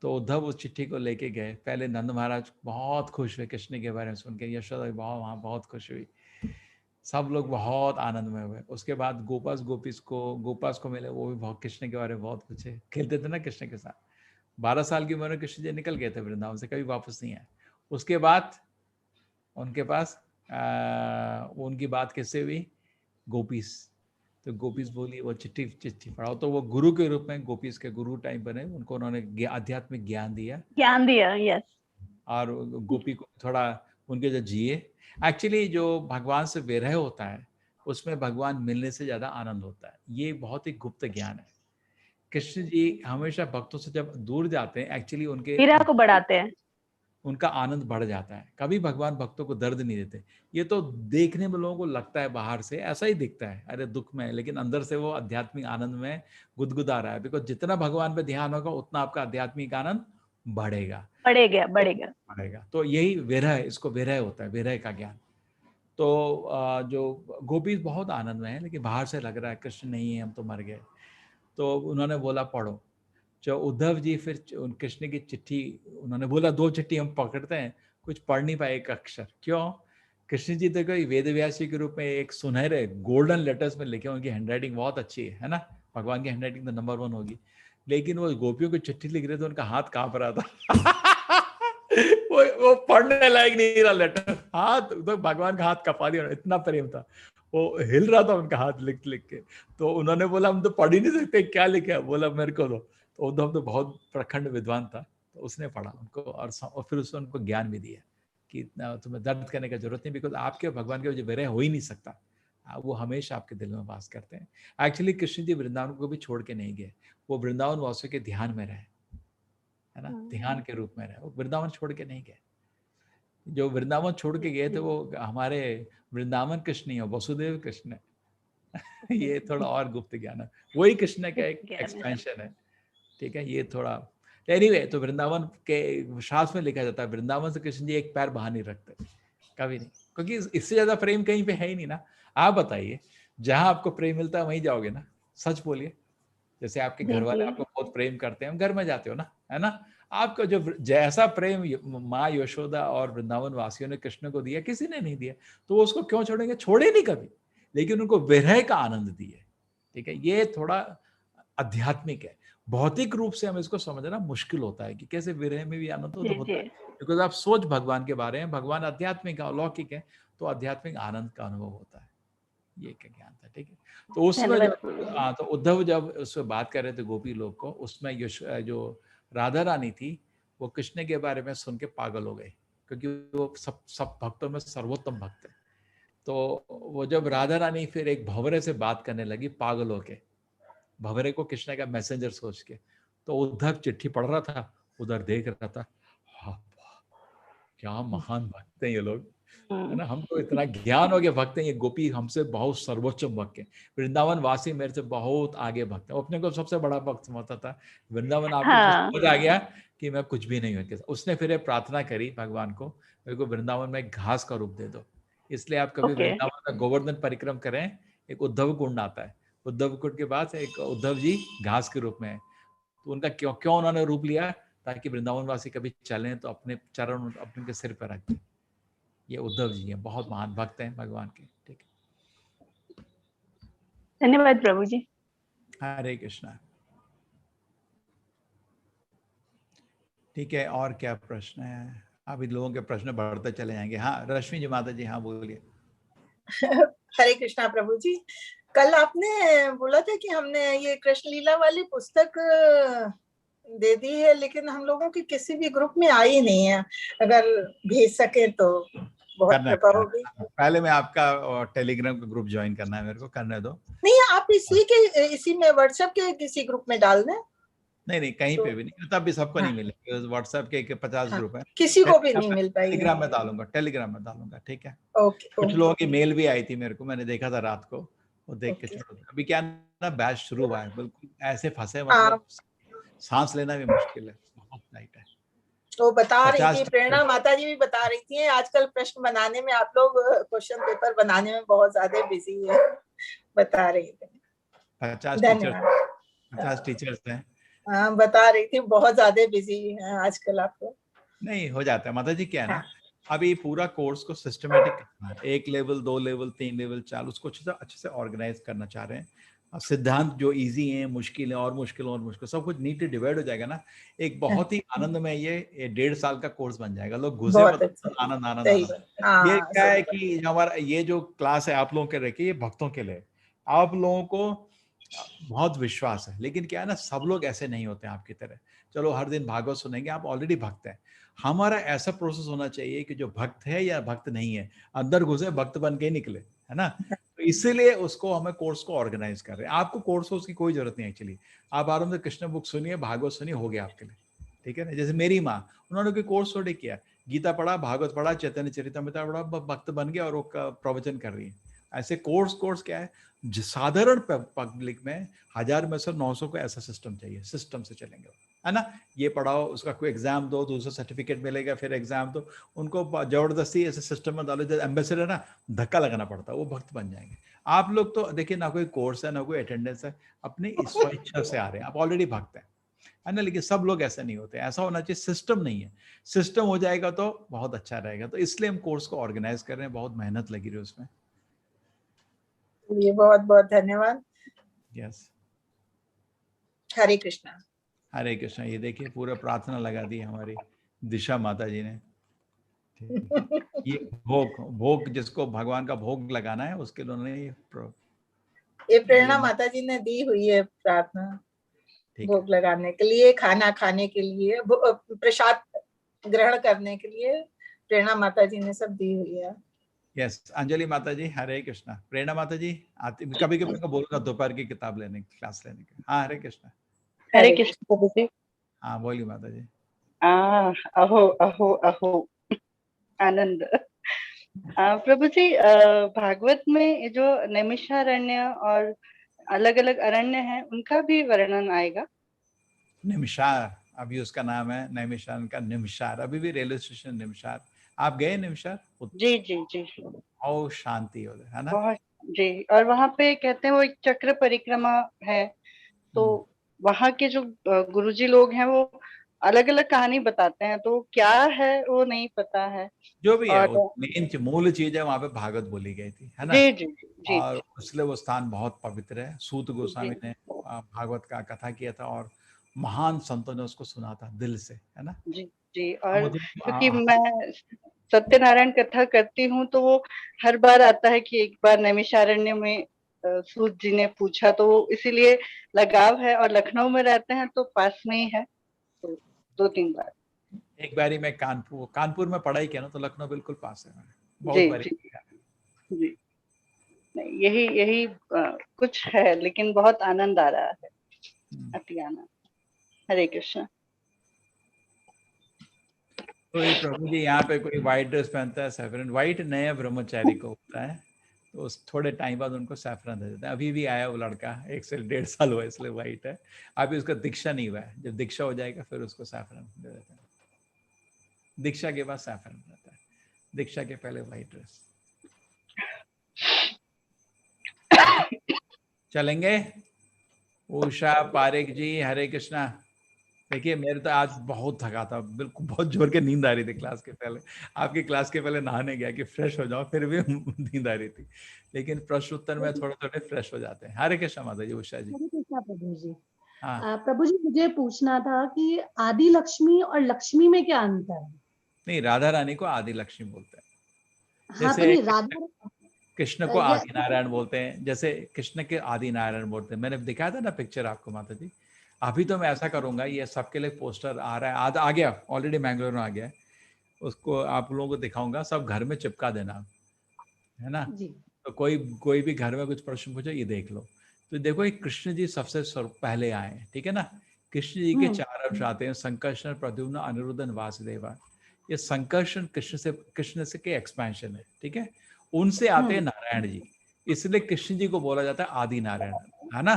तो उद्धव उस चिट्ठी को लेके गए। पहले नंद महाराज बहुत खुश हुए कृष्ण के बारे में सुन के, यशोदा भी बहुत वहाँ बहुत खुश हुई, सब लोग बहुत आनंद में हुए। उसके बाद गोपास को मिले, वो भी बहुत कृष्ण के बारे में बहुत पूछे, खेलते थे ना कृष्ण के साथ। 12 साल की उम्र में कृष्ण जी निकल गए थे वृंदावन से, कभी वापस नहीं आए। उसके बाद उनके पास उनकी बात किससे हुई? गोपीस। तो गोपीस बोली, वो चिट्ठी पढ़ाओ। तो वो गुरु के रूप में, गोपीस के गुरु टाइम बने, उनको उन्होंने आध्यात्मिक ज्ञान दिया। यस। और गोपी को थोड़ा उनके जो जिए। एक्चुअली जो भगवान से विरह होता है उसमें भगवान मिलने से ज्यादा आनंद होता है। ये बहुत ही गुप्त ज्ञान है। कृष्ण जी हमेशा भक्तों से जब दूर जाते हैं, एक्चुअली उनके हीरा को बढ़ाते हैं, उनका आनंद बढ़ जाता है। कभी भगवान भक्तों को दर्द नहीं देते। ये तो देखने में लोगों को लगता है, बाहर से ऐसा ही दिखता है, अरे दुख में है, लेकिन अंदर से वो आध्यात्मिक आनंद में गुदगुदा रहा है। बिकॉज जितना भगवान पे ध्यान होगा उतना आपका आध्यात्मिक आनंद बढ़ेगा बढ़ेगा। तो यही विरह, इसको विरह होता है, विरह का ज्ञान। तो जो गोपी बहुत आनंद में है, लेकिन बाहर से लग रहा है कृष्ण नहीं है, हम तो मर गए। तो उन्होंने बोला पढ़ो। जो उद्धव जी फिर कृष्ण की चिट्ठी, उन्होंने बोला 2 चिट्ठी हम पकड़ते हैं, कुछ पढ़ नहीं पाए एक अक्षर। क्यों? कृष्ण जी तो कोई वेदव्यासी के रूप में एक सुनहरे गोल्डन लेटर्स में लिखे, उनकी हैंडराइटिंग बहुत अच्छी है ना, भगवान की हैंडराइटिंग तो नंबर 1 होगी। लेकिन वो गोपियों की चिट्ठी लिख रहे थे, उनका हाथ कांप रहा था। वो पढ़ने लायक नहीं रहा लेटर, हाथ तो भगवान का हाथ कपा दिया, इतना प्रेम था, वो हिल रहा था उनका हाथ लिख लिख के। तो उन्होंने बोला हम तो पढ़ ही नहीं सकते, क्या लिखा? बोला मेरे को दो। तो उद्धव तो बहुत प्रखंड विद्वान था, तो उसने पढ़ा उनको, और फिर उसने उनको ज्ञान भी दिया कि तुम्हें दर्द करने की जरूरत नहीं, बिकॉज आपके भगवान के विरह हो ही नहीं सकता, वो हमेशा आपके दिल में वास करते हैं। एक्चुअली कृष्ण जी वृंदावन को भी छोड़ के नहीं गए, वो वृंदावन वासियों के ध्यान में रहे, है ना, ध्यान के रूप में रहे, वो वृंदावन छोड़ के नहीं गए। जो वृंदावन छोड़ के गए थे वो हमारे वृंदावन कृष्ण ही है, वसुदेव कृष्ण है। ये थोड़ा और गुप्त ज्ञान है, वही कृष्ण का एक एक्सपेंशन है। ठीक है, ये थोड़ा एनीवे। तो वृंदावन के शास्त्र में लिखा जाता है, वृंदावन से कृष्ण जी एक पैर बाहर नहीं रखते, कभी नहीं, क्योंकि इससे ज्यादा प्रेम कहीं पे है ही नहीं ना। आप बताइए, जहां आपको प्रेम मिलता है वहीं जाओगे ना, सच बोलिए। जैसे आपके घर वाले आपको बहुत प्रेम करते हैं, घर में जाते हो ना, है ना। आपका जो जैसा प्रेम माँ यशोदा और वृंदावन वासियों ने कृष्ण को दिया, किसी ने नहीं दिया, तो वो उसको क्यों छोड़ेंगे? छोड़े नहीं कभी, लेकिन उनको विरह का आनंद दिए। ठीक है, ये थोड़ा आध्यात्मिक है। भौतिक रूप से हम इसको समझना मुश्किल होता है कि कैसे विरह में भी आनंद होता है, बिकॉज आप सोच भगवान के बारे में, भगवान आध्यात्मिक है, अलौकिक है, तो आध्यात्मिक आनंद का अनुभव होता है। ये क्या ज्ञान था, ठीक है। तो उसमें धन्यवाद जब प्रभु जी। तो उद्धव जब उससे बात कर रहे थे गोपी लोग को, उसमें जो राधा रानी थी वो कृष्ण के बारे में सुन के पागल हो गई, क्योंकि वो सब भक्तों में सर्वोत्तम भक्त है। तो वो जब राधा रानी फिर एक भंवरे से बात करने लगी पागल होके, भंवरे को कृष्ण का मैसेंजर सोच के, तो उद्धव चिट्ठी पढ़ रहा था, उधर देख रहा था, हाँ, क्या महान भक्त हैं ये लोग, है ना। हमको इतना ज्ञान हो गया, भक्त हैं ये गोपी हमसे बहुत सर्वोच्च भक्त है, वृंदावन वासी मेरे से बहुत आगे भक्त है। अपने को सबसे बड़ा भक्त समझता था, वृंदावन आपको हाँ समझ आ गया कि मैं कुछ भी नहीं हूँ। उसने फिर ये प्रार्थना करी भगवान को, मेरे को वृंदावन में घास का रूप दे दो। इसलिए आप कभी ओके वृंदावन का गोवर्धन परिक्रम करें, एक उद्धव कुंड आता है, उद्धव कुंड के बाद एक उद्धव जी घास के रूप में है। तो उनका क्यों उन्होंने रूप लिया, ताकि वृंदावन वासी कभी चलें तो अपने चरण अपने के सिर पर रख दें। ये उद्धव जी हैं, बहुत महान भक्त हैं भगवान के, ठीक है। धन्यवाद प्रभु जी। हरे कृष्णा। ठीक है, और क्या प्रश्न है? अभी लोगों के प्रश्न बढ़ते चले जाएंगे। हाँ रश्मि जी, माता जी, हाँ बोलिए। हरे कृष्णा प्रभु जी, कल आपने बोला था कि हमने ये कृष्ण लीला वाली पुस्तक दे दी है, लेकिन हम लोगों की किसी भी ग्रुप में आई नहीं है। अगर भेज सके तो बहुत कृपा होगी। पहले मैं आपका टेलीग्राम का ग्रुप ज्वाइन करना है, मेरे को करने दो। नहीं, आप इसी में व्हाट्सएप के किसी ग्रुप में डाल दें। नहीं कहीं पे भी नहीं, तब भी सबको नहीं मिलेगा। व्हाट्सएप के 50 ग्रुप है, किसी को भी नहीं मिल पाई। टेलीग्राम में डालूंगा, टेलीग्राम में डालूंगा, ठीक है। ओके। कुछ लोगों की मेल भी आई थी मेरे को, मैंने देखा था रात को, वो देख के छोड़। अभी क्या ना, बैच शुरू हुआ है, बिल्कुल ऐसे फंसे, मतलब सांस लेना भी मुश्किल है, बहुत टाइट है। तो बता रही थी प्रेरणा माता जी, भी बता रही थी आजकल प्रश्न बनाने में आप लोग क्वेश्चन पेपर बनाने में बहुत ज्यादा बिजी है, बता रही थी। 50 टीचर्स हैं। हाँ, बता रही थी बहुत ज्यादा बिजी है आजकल आप लोग। नहीं, हो जाता है माता जी। क्या है ना, अभी पूरा कोर्स को सिस्टमेटिक करना है, 1 लेवल 2 लेवल 3 लेवल 4, उसको अच्छे से ऑर्गेनाइज करना चाह रहे हैं। सिद्धांत जो इजी है, मुश्किल है, और मुश्किल, सब कुछ नीट डिवाइड हो जाएगा ना। एक बहुत ही आनंद में ये 1.5 साल का कोर्स बन जाएगा। लोग घुसे आनंद। ये क्या है कि हमारा ये जो क्लास है आप लोगों के रखे, ये भक्तों के लिए, आप लोगों को बहुत विश्वास है। लेकिन क्या है ना, सब लोग ऐसे नहीं होते आपकी तरह। चलो हर दिन भागवत सुनेंगे, आप ऑलरेडी भक्त हैं। हमारा ऐसा प्रोसेस होना चाहिए कि जो भक्त है या भक्त नहीं है, अंदर घुसे भक्त बन के निकले, है ना। तो इसीलिए उसको हमें कोर्स को ऑर्गेनाइज कर रहे हैं। आपको कोर्स की कोई जरूरत नहीं एक्चुअली। आप आराम से कृष्ण बुक सुनिए, भागवत सुनिए, हो गया आपके लिए, ठीक है ना। जैसे मेरी माँ, उन्होंने कोई कोर्स थोड़ी किया, गीता पढ़ा, भागवत पढ़ा, चैतन्य चरितमृत पढ़ा, भक्त बन गया और वो प्रवचन कर रही है। ऐसे कोर्स क्या है, साधारण पब्लिक में 1000 में से 900 को ऐसा सिस्टम चाहिए, सिस्टम से चलेंगे, है ना। ये पढ़ाओ, उसका कोई एग्जाम दो, दूसरा सर्टिफिकेट मिलेगा, फिर एग्जाम दो, उनको जबरदस्ती ऐसे सिस्टम में डालो। जैसे एम्बेसडर है ना, धक्का लगाना पड़ता है, वो भक्त बन जाएंगे। आप लोग तो देखिए ना, कोई कोर्स है ना कोई अटेंडेंस है, अपनी स्वेच्छा से आ रहे हैं, आप ऑलरेडी भक्त हैं, है ना। लेकिन सब लोग ऐसे नहीं होते, ऐसा होना चाहिए। सिस्टम नहीं है, सिस्टम हो जाएगा तो बहुत अच्छा रहेगा। तो इसलिए हम कोर्स को ऑर्गेनाइज कर रहे हैं, बहुत मेहनत लगी रही है उसमें। ये बहुत बहुत धन्यवाद। यस, हरे कृष्णा। हरे कृष्णा। ये देखिए पूरा प्रार्थना लगा दी हमारी दिशा माता जी ने। ये भोग जिसको भगवान का भोग लगाना है, उसके लिए उन्होंने ये प्रेरणा माता जी ने दी हुई है प्रार्थना, भोग लगाने के लिए, खाना खाने के लिए, प्रसाद ग्रहण करने के लिए प्रेरणा माता जी ने सब दी हुई है। यस, अंजलि माता जी, हरे कृष्णा। प्रेरणा माता जी आती, कभी कभी उनको बोलूंगा दोपहर की किताब लेने, क्लास लेने के। हाँ, हरे कृष्णा। हरे कृष्ण प्रभु जी। हाँ बोलिए माता जी। अहो अहो अहो आनंद। प्रभु जी, भागवत में जो नैमिषारण्य और अलग अलग अरण्य हैं, उनका भी वर्णन आएगा। निमिषार, अभी उसका नाम है नैमिषारण्य का निमिषार। अभी भी रेलवे स्टेशन निमिषार, आप गए निमिषार? जी जी जी, बहुत शांति हो, है ना। बहुत जी। और वहां पे कहते हैं वो एक चक्र परिक्रमा है, तो वहां के जो गुरुजी लोग हैं वो अलग अलग कहानी बताते हैं, तो क्या है वो नहीं पता है। जो भी है, मेन मूल चीज है, वहां पे भागवत बोली गई थी, है ना। जी जी जी। और इसलिए वो स्थान बहुत पवित्र है। सूत गोस्वामी ने भागवत का कथा किया था, और महान संतों ने उसको सुना था दिल से, है ना। जी जी। और मतलब क्योंकि मैं सत्यनारायण कथा करती हूँ तो वो हर बार आता है कि एक बार नैमिषारण्य में सूत जी ने पूछा, तो वो इसीलिए लगाव है। और लखनऊ में रहते हैं तो पास में ही है, तो 2-3 बार। एक बारी मैं कानपुर में पढ़ाई किया ना, तो लखनऊ बिल्कुल पास है, मैंने बहुत जी बारी जी किया। जी। नहीं, यही कुछ है, लेकिन बहुत आनंद आ रहा है, अति आनंद। हरे कृष्ण। तो ये प्रभु जी यहाँ पे कोई व्हाइट ड्रेस पहनता है, सैफरन व्हाइट नया ब्रह्मचारी को होता है, तो उस थोड़े टाइम बाद उनको सैफरन दे देते हैं। अभी भी आया वो लड़का, 1 से 1.5 साल हुआ इसलिए व्हाइट है। अभी उसका दीक्षा नहीं हुआ है, जब दीक्षा हो जाएगा फिर उसको सैफरन दे देते हैं। दीक्षा के बाद सैफरन रहता है, दीक्षा के पहले व्हाइट ड्रेस। चलेंगे। उषा पारेख जी, हरे कृष्णा। देखिए मेरे तो आज बहुत थका था, बिल्कुल बहुत जोर के नींद आ रही थी क्लास के पहले। आपकी क्लास के पहले नहाने गया कि फ्रेश हो जाओ, फिर भी नींद आ रही थी, लेकिन प्रश्न उत्तर में थोड़े थोड़े फ्रेश हो जाते हैं। हरे कृष्णा माता जी। उषा जी। हरे कृष्णा प्रभु जी। हाँ। प्रभु जी मुझे पूछना था कि आदि लक्ष्मी और लक्ष्मी में क्या अंतर है? नहीं, राधा रानी को आदि लक्ष्मी बोलते हैं। हाँ तो जैसे नहीं, राधा कृष्ण को आदि नारायण बोलते हैं, जैसे कृष्ण के आदि नारायण बोलते हैं। मैंने दिखाया था ना पिक्चर आपको माता जी। अभी तो मैं ऐसा करूंगा, ये सबके लिए पोस्टर आ रहा है, आ गया ऑलरेडी, मैंगलोर में आ गया है, उसको आप लोगों को दिखाऊंगा, सब घर में चिपका देना, है ना। जी। तो कोई भी घर में कुछ प्रश्न पूछे, ये देख लो। तो देखो ये कृष्ण जी सबसे पहले आए, ठीक है ना। कृष्ण जी के 4 अंश आते हैं, संकर्षण, प्रद्युम्न, अनिरुद्धन, वासुदेवा। ये संकर्षण कृष्ण से के एक्सपेंशन है, ठीक है। उनसे आते हैं नारायण जी, इसलिए कृष्ण जी को बोला जाता है आदि नारायण, है ना।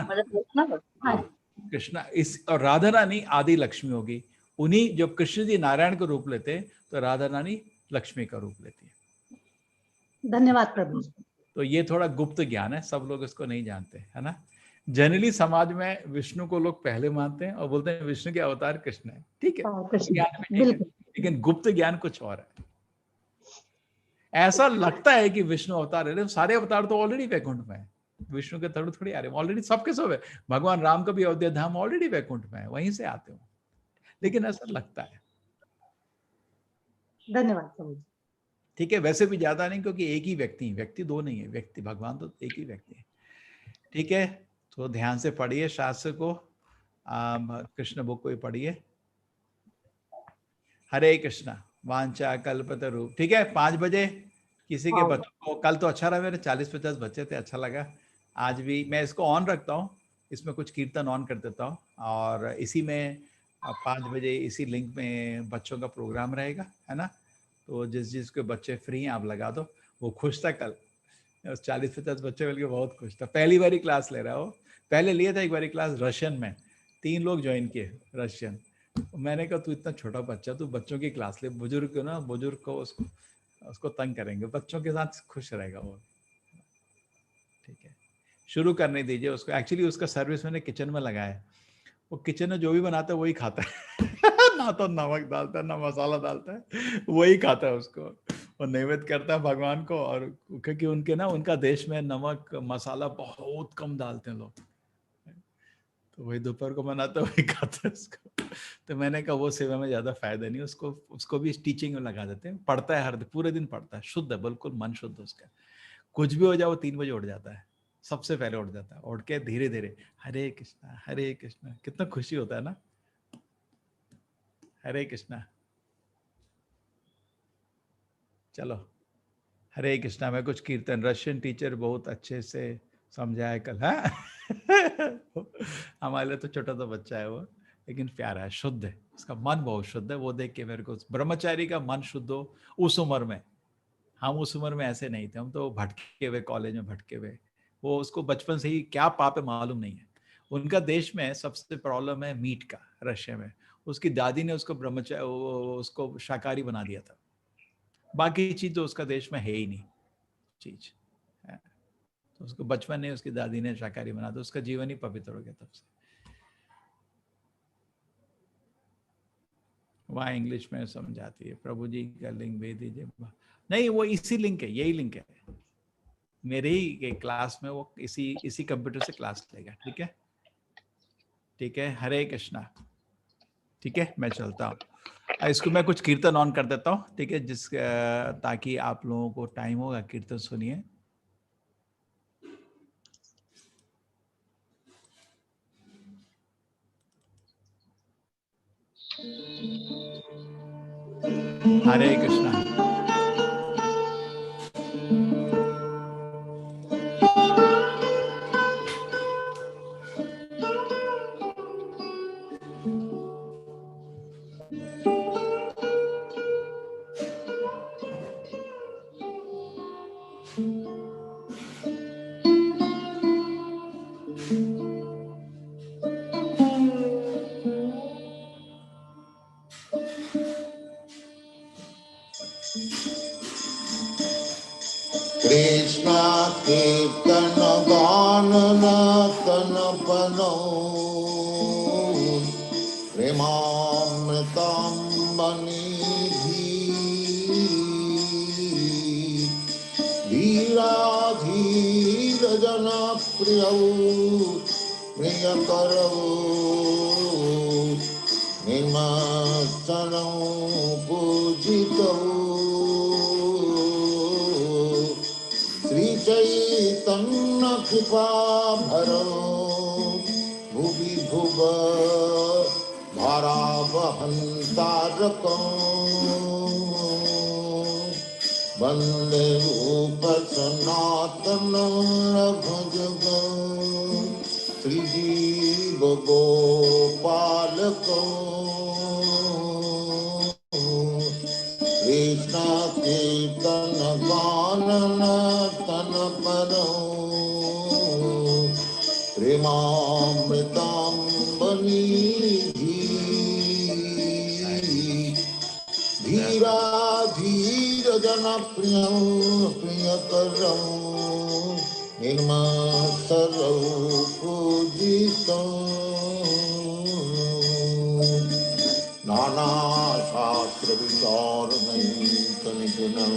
कृष्णा इस, और राधा रानी आदि लक्ष्मी होगी। उन्हीं, जब कृष्ण जी नारायण का रूप लेते हैं तो राधा रानी लक्ष्मी का रूप लेती है। धन्यवाद प्रभु जी। तो ये थोड़ा गुप्त ज्ञान है, सब लोग इसको नहीं जानते, है ना। जनरली समाज में विष्णु को लोग पहले मानते हैं और बोलते हैं विष्णु के अवतार कृष्ण है, ठीक है, ज्ञान में ठीक है, लेकिन गुप्त ज्ञान कुछ और है। ऐसा लगता है कि विष्णु अवतार है, सारे अवतार तो ऑलरेडी वैकुंठ में है, विष्णु के थोड़ी आ रहे, ऑलरेडी सबके सब है। भगवान राम का भी अयोध्या धाम ऑलरेडी वैकुंठ में है, वहीं से आते हो, लेकिन ऐसा लगता है। धन्यवाद प्रभु जी। ठीक है, वैसे भी ज्यादा नहीं, क्योंकि एक ही व्यक्ति 2 नहीं है, व्यक्ति भगवान तो एक ही व्यक्ति है। ठीक है, तो ध्यान से पढ़िए शास्त्र को, कृष्ण बुक को ही पढ़िए। हरे कृष्णा। वांछा कल्पतरु। ठीक है, 5 बजे किसी के बच्चों को, कल तो अच्छा रहा, मेरे 40-50 बच्चे थे, अच्छा लगा। आज भी मैं इसको ऑन रखता हूँ, इसमें कुछ कीर्तन ऑन कर देता हूँ, और इसी में 5 बजे इसी लिंक में बच्चों का प्रोग्राम रहेगा, है ना। तो जिसके बच्चे फ्री हैं आप लगा दो। वो खुश था कल, 40-50 बच्चे मिलकर बहुत खुश था। पहली बारी क्लास ले रहा हो, पहले लिया था एक बारी क्लास रशियन में, 3 लोग ज्वाइन किए रशियन। मैंने कहा तू इतना छोटा बच्चा, तू बच्चों की क्लास ले, बुजुर्ग को ना, बुजुर्ग को उसको तंग करेंगे, बच्चों के साथ खुश रहेगा वो। ठीक है, शुरू करने दीजिए उसको। एक्चुअली उसका सर्विस मैंने किचन में लगाया है, वो किचन में जो भी बनाता है वही खाता है ना तो नमक डालता है ना मसाला डालता है, वही खाता है उसको। वो नैवेद्य करता है भगवान को, और क्योंकि उनका देश में नमक मसाला बहुत कम डालते हैं लोग, तो वही दोपहर को बनाता है, वही खाता है उसको। तो मैंने कहा वो सेवा में ज्यादा फायदा नहीं, उसको भी टीचिंग में लगा देते हैं। पढ़ता है, पूरे दिन पढ़ता है, शुद्ध है बिल्कुल, मन शुद्ध है उसका। कुछ भी हो जाए वो 3 बजे उठ जाता है, सबसे पहले उठ जाता है, उठ के धीरे धीरे हरे कृष्णा, कितना खुशी होता है ना। हरे कृष्णा। चलो, हरे कृष्णा में कुछ कीर्तन, रशियन टीचर बहुत अच्छे से समझाया कल, है हमारे लिए तो छोटा तो बच्चा है वो, लेकिन प्यारा है, शुद्ध है, उसका मन बहुत शुद्ध है। वो देख के मेरे को ब्रह्मचारी का मन शुद्ध हो उस उम्र में, हम उस उम्र में ऐसे नहीं थे, हम तो भटके हुए, कॉलेज में भटके हुए। वो उसको बचपन से ही क्या पाप है मालूम नहीं है। उनका देश में सबसे प्रॉब्लम है मीट का, रशिया में। उसकी दादी ने उसको उसको शाकाहारी बना दिया था, बाकी चीज तो उसका देश में है ही नहीं चीज, तो उसको बचपन में उसकी दादी ने शाकाहारी बना दिया, उसका जीवन ही पवित्र हो गया तब से। वहाँ इंग्लिश में समझाती है, प्रभु जी का लिंक भेज दीजिए। नहीं, वो इसी लिंक है, यही लिंक है मेरे ही क्लास में, वो इसी कंप्यूटर से क्लास लेगा। ठीक है, ठीक है, हरे कृष्णा। ठीक है, मैं चलता हूँ। इसको मैं कुछ कीर्तन ऑन कर देता हूँ, ठीक है, ताकि आप लोगों को टाइम होगा, कीर्तन सुनिए। हरे कृष्णा। कृष्ण कीर्तन गान नर्तन पनो प्रेमामृतम्बनिधि धीराधीर जनप्रियौ प्रियकरौ निमज्जनौ पूजितौ श्री चैतन्य कृपा भरो भुवि भुव भारावहंतारकं वंदे रूप सनातन रघुजुगं श्रीजीव गोपालकं कृष्ण कीर्तन गान नर्तन परो प्रेमामृतम्बनिधि धीराधीर जनप्रियं प्रियकरं निर्मत्सरौ पूजितं नाना शास्त्र विचारणैकनिपुणं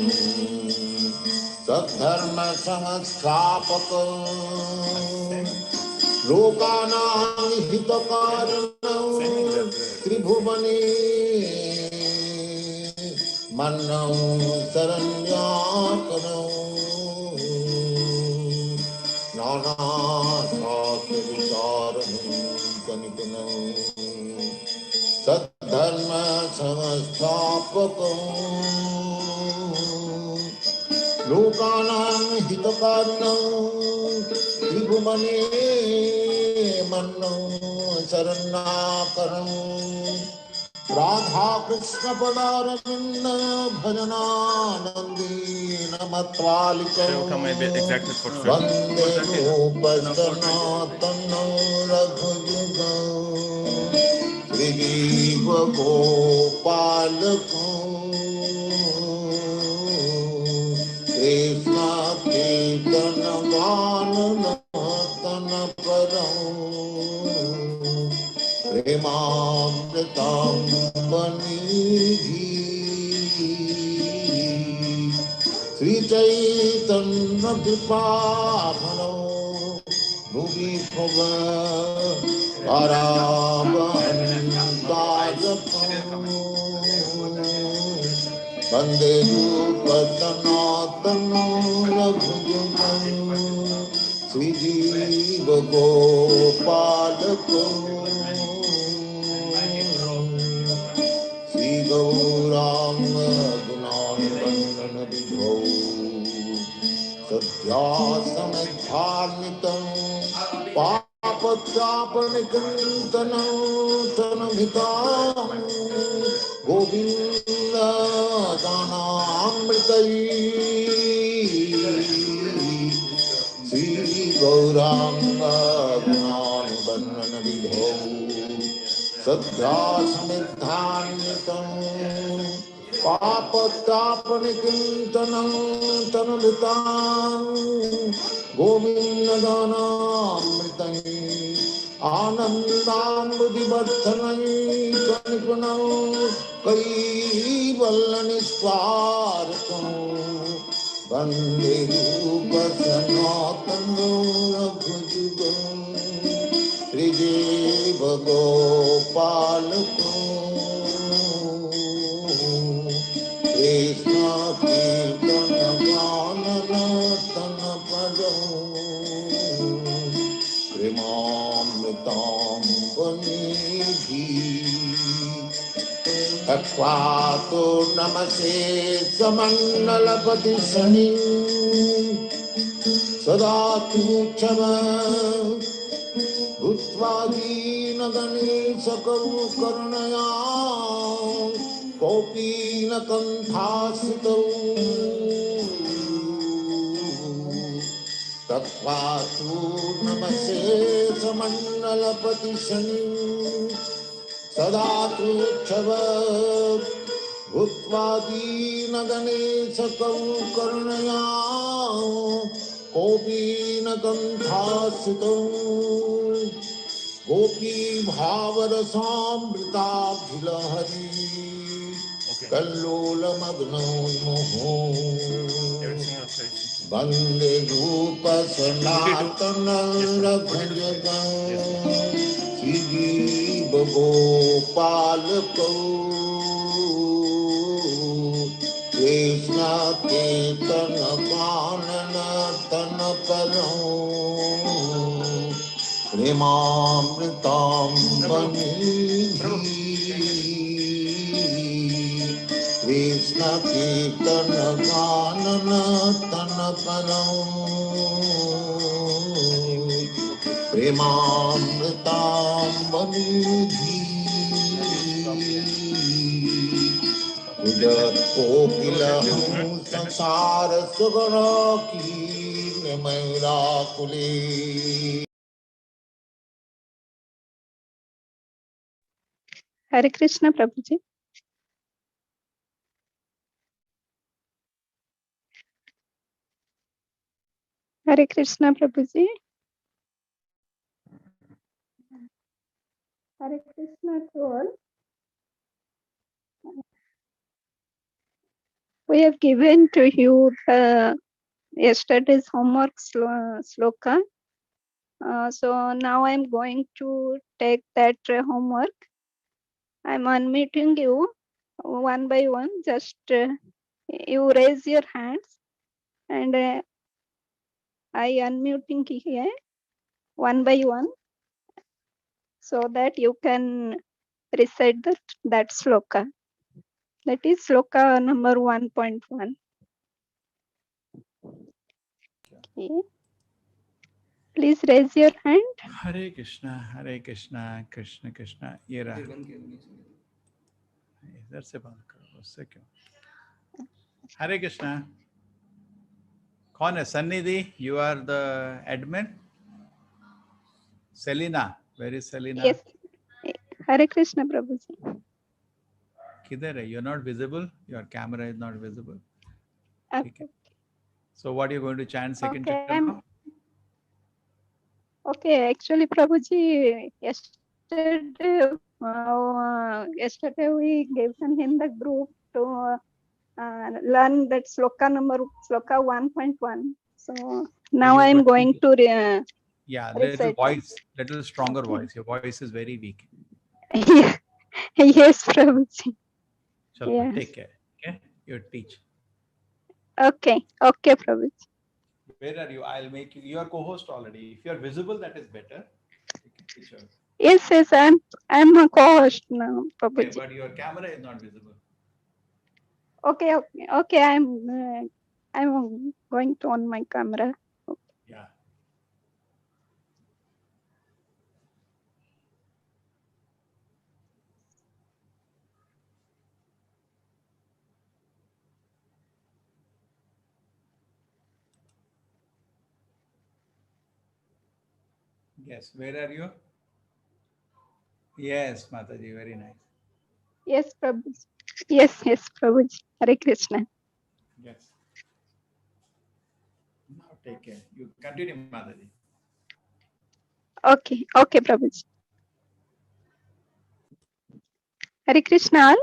सद्धर्म संस्थापकं लोकानां हितकारणं त्रिभुवने मन्नं शरण्याकरं नाना शास्त्र विचारणैकनिपुणं सद्धर्म संस्थापकं लोकानां हितकारिणं त्रिभुवने मन्नं शरण्याकरं राधा कृष्ण पदारविन्द भजनानंदेन मत्वालिकं वन्दे रूप सनातनं रघुजुगं श्रीजीव गोपालकं कृष्ण कीर्तन गान नर्तन परं प्रेमामृतम्बनिधि श्री चैतन्य कृपाभरो भुवि भुव भारावहंतारकं वन्दे रूप सनातनं रघुजुगं श्रीजीव गोपालकं श्रीगौरांग गुणानुबंधन विभो सद्यासनधार्मितं पापत्रापनिकंतनं तनभितां गोविंद दानामृतैः श्री गौरांग गुणानुबंधन विभो सद्यासनधार्मितं पापत्रापनिकंतनं तनभितां गोविंद दानामृतैः आनन्दाम्बुधिवर्धनैकनिपुणं कैवल्यनिस्वार्थं वन्दे रूप सनातनं रघुजुगं त्रिजीव गोपाल को कृष्ण कीर्तन गान तन पदो प्रेमामृतां वनिधि तत्त्वातो नमसे समन्नलपति शनि सदा तुच्छव भूत्वा दीनगणेशकरु करुणया कोऽपि न कण्ठासितौ तत्त्वातु नमसे समण्डलपति शनि सदा तुच्छव भूत्वा दीनगणेशकरु करुणया कोऽपि न कण्ठासितौ गोपी भावरसामृताभिलहरी कल्लोलमग्नोन्मुहो वन्दे रूपसनातनरघुजगं श्रीजीव गोपालकौ कृष्ण कीर्तन कानन तन परं प्रेमामृतां वनिधि कृष्ण कीर्तन गानन तन परं प्रेमामृतां वनिधि कोकिलहं संसार सुगर की मैराकुले हरे कृष्ण प्रभु जी। हरे कृष्ण प्रभु जी। हरे Krishna to all. We have given to you the yesterday's homework sloka. So now I am going to take that homework. I am unmuting you one by one. Just you raise your hands and I unmuting here one by one so that you can recite that sloka. That is sloka number 1.1. Okay. Please raise your hand. हरे कृष्णा कृष्ण कृष्णा। ये रहा, इधर से बात करो, उससे क्यों। हरे कृष्णा। कौन है? Sannidhi, you are the admin. Selina, where is Selina? Yes. Hare Krishna Prabhu ji. किधर है? You are not visible, your camera is not visible. ठीक है। Okay. So what you going to chant second Okay. Chapter? Okay, actually Prabhu ji, yesterday we given in the group to learn that sloka 1.1. So now I am going to yeah, little recite voice, little stronger Okay. voice. Your voice is very weak. Yes Prabhu ji. Chalo, Yes. take care. Okay, you teach. Okay. Okay Prabhu ji. Where are you? I'll make you. You are co-host already. If you are visible, that is better. Okay, sure. Yes, I'm a co-host now Prabhu Okay, ji. but your camera is not visible. Okay, I'm going to on my camera. Yeah. Yes, where are you? Yes, Mataji, very nice. Yes, Prabhu. Yes, Prabhu. Hare Krishna. Yes. Now take care. You continue, Mataji. Okay, Prabhu. Hare Krishna.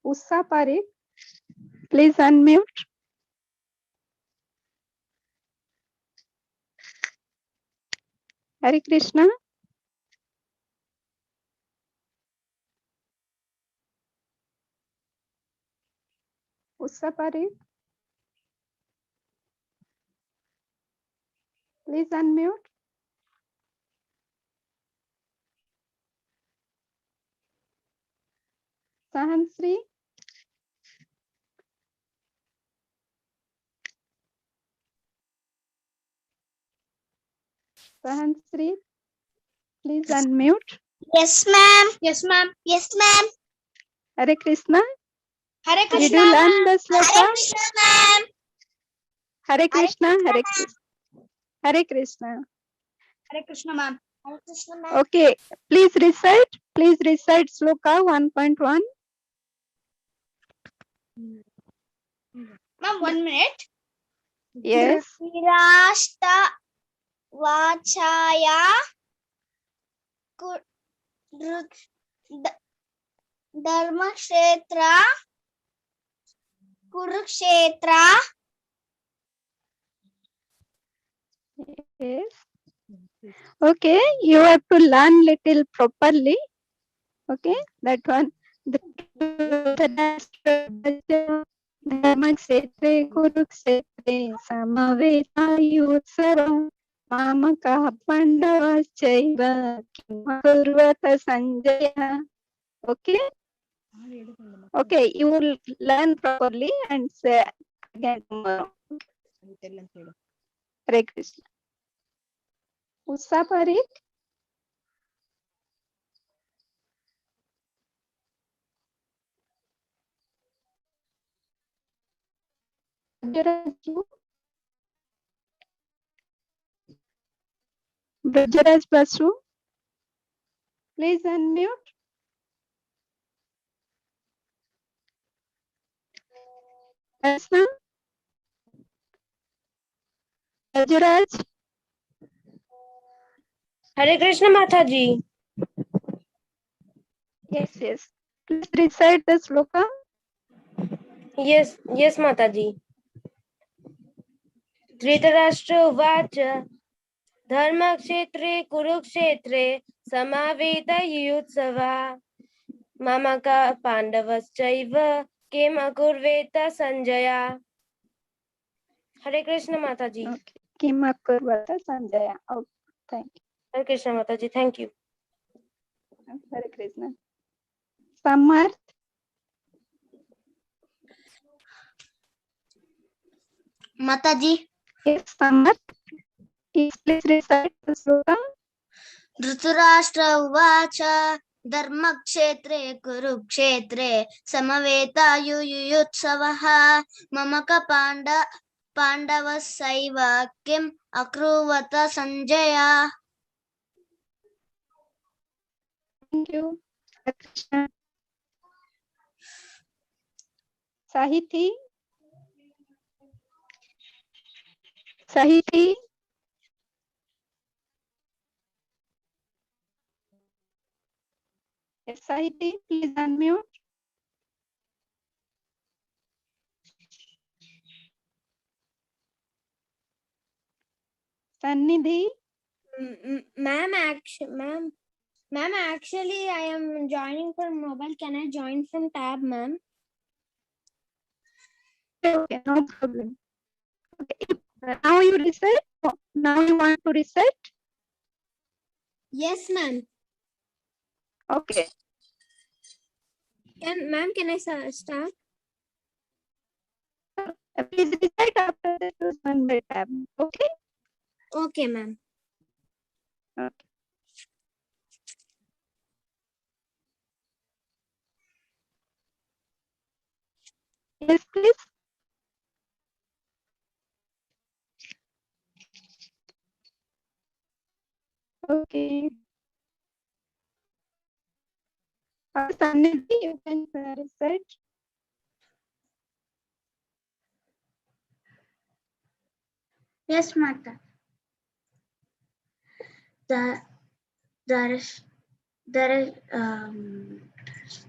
Usha Parikh, Please unmute. Hare Krishna. Ussa Parikh. Please unmute. Sahansri. Sahansri, please unmute. Yes, ma'am. Yes, ma'am. Yes, ma'am. Hare Krishna. Hare Krishna. Did you learn the sloka? Hare Krishna, ma'am. Hare Krishna. Hare Krishna. Hare Krishna. Hare Krishna, ma'am. Hare Krishna, ma'am. Okay, please recite. Please recite sloka 1.1. Ma'am, 1 minute. Yes. Dhritarashtra Vachaya Dharmakshetra Kurukshetra. Yes. Okay, you have to learn little properly. Okay, that one. Dharmakshetre Kurukshetre Samavetayotsara Mamaka Pandavaschaiva Kurvata Sanjaya. Okay. Okay, you will learn properly and say again tomorrow. Hare Krishna. Ussa Parikh. Brajaraj Basu. Please unmute. Asna. Brajaraj. Hare Krishna Mataji. Yes, yes. Please recite the sloka. Yes, Mataji. Dhritarashtra Uvacha Dharmakshetre Kurukshetre Samaveta Mamaka Pandavaschaiva Kim Akurveta Sanjaya. Hare Krishna Mataji. Okay. Kim Akurvata Sanjaya. Oh, thank you. Hare Krishna Mataji. Thank you. Hare Krishna. Samarth. Mataji. Yes, Samarth. Please recite the sloka. Dhritarashtra Uvacha Dharmakshetre Kurukshetre Samavetayotsavaha Mamaka Pandavasaiva Kim Akruvata Sanjaya. Thank you. Hare Krishna. Sahiti. Sahiti. Yes, Sahiti, please unmute. Sannidhi. Ma'am, actually, I am joining from mobile. Can I join from tab, ma'am? Okay, no problem. Okay, now you reset. Now you want to reset? Yes, ma'am. Okay. Can I start? Please recite after this one by tab. Okay. Okay, ma'am. Okay. Yes, please. Okay. Sannidhi, you can recite. Yes, Mata.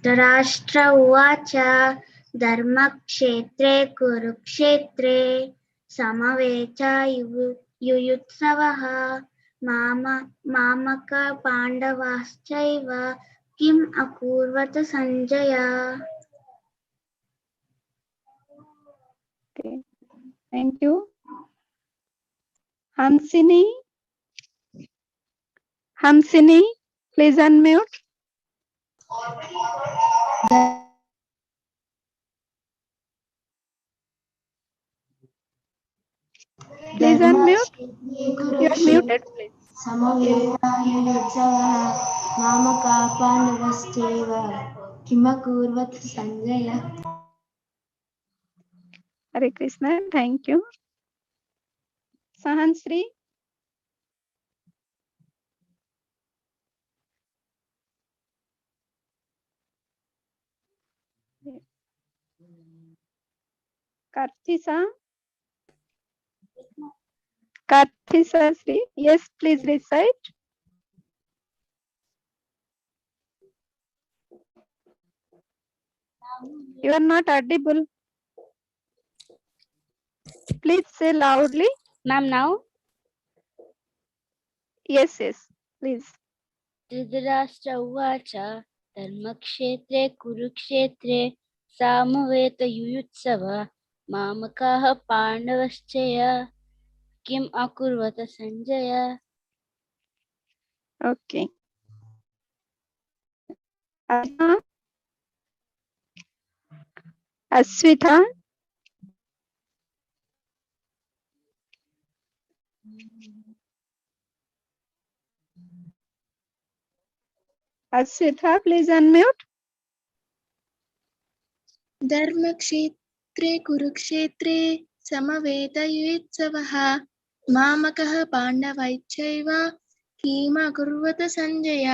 Dharashtra Uvacha धर्मक्षेत्रे कुरुक्षेत्रे समवेतायुयुत्सवः मामक पाण्डवाश्चैव किम् अकुर्वत Sanjay. Okay. Thank you. Hamsini, please unmute. Please unmute. You are muted, please. समवेतायुयुत्सवः मामका पाण्डवश्चैव किमकुर्वत Sanjay. Hare Krishna. Thank you. Sahansri. Karthisa Sri. Yes, please recite. You are not audible. Please say loudly. Ma'am, now? Yes, please. Dhritarashtra उवाच धर्मक्षेत्रे कुरुक्षेत्रे सामवेतयुयुत्सवः मामकाः पाण्डवश्चैव किम् अकुर्वत Sanjay. Okay. Aswitha. Aswitha, please unmute. धर्मक्षेत्रे कुरुक्षेत्रे समवेतयुयुत्सवः मामकः पाण्डवैश्चैव किमकुर्वत Sanjay.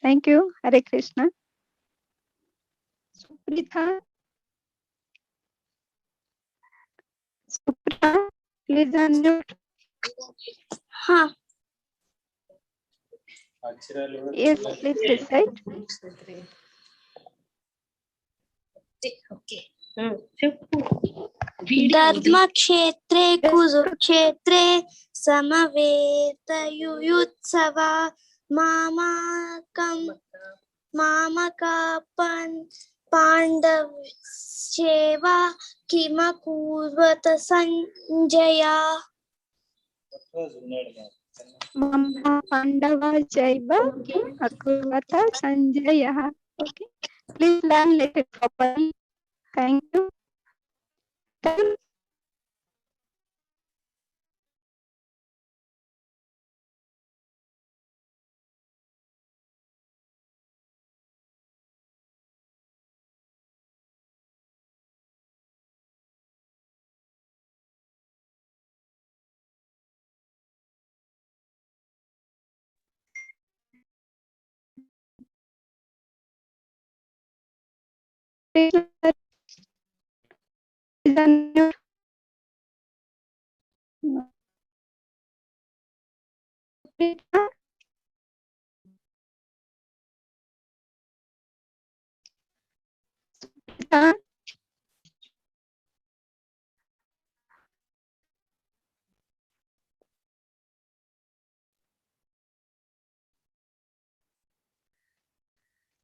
Thank you. Hare Krishna. Suprita, please unmute. हाँ. Yes, please recite. धर्मक्षेत्रे कुरुक्षेत्रे समवेतयुयुत्सवः मामका पाण्डवश्चैव किमकुर्वत Sanjay. Mama Pandava Jaiva Akurvata Sanjaya. Okay. Please learn it properly. Thank you.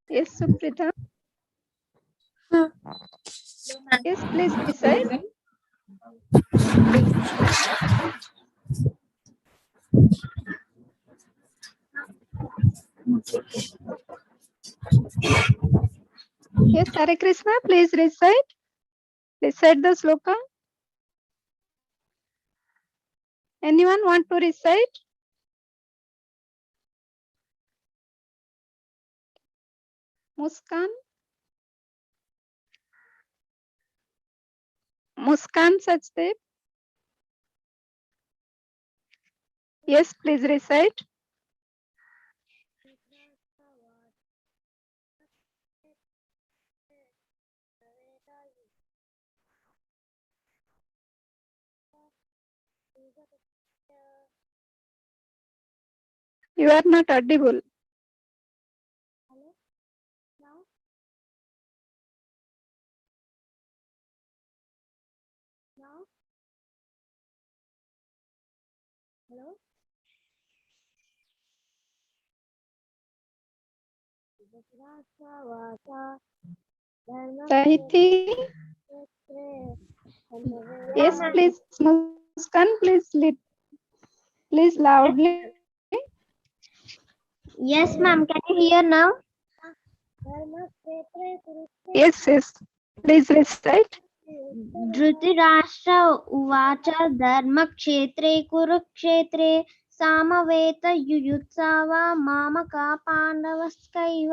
Yes, Suprita. Yes, please recite. Yes, Hare Krishna, please recite. Recite the sloka. Anyone want to recite? Muskan Sachdev. Yes, please recite. You are not audible. Sahiti? Yes, please, Muskan, please loudly. Yes, ma'am. Can you hear now? Yes, please recite. Dhritarashtra उवाच धर्मक्षेत्रे कुरुक्षेत्रे सामवेतयुयुत्सवा मामका पाण्डवस्कैव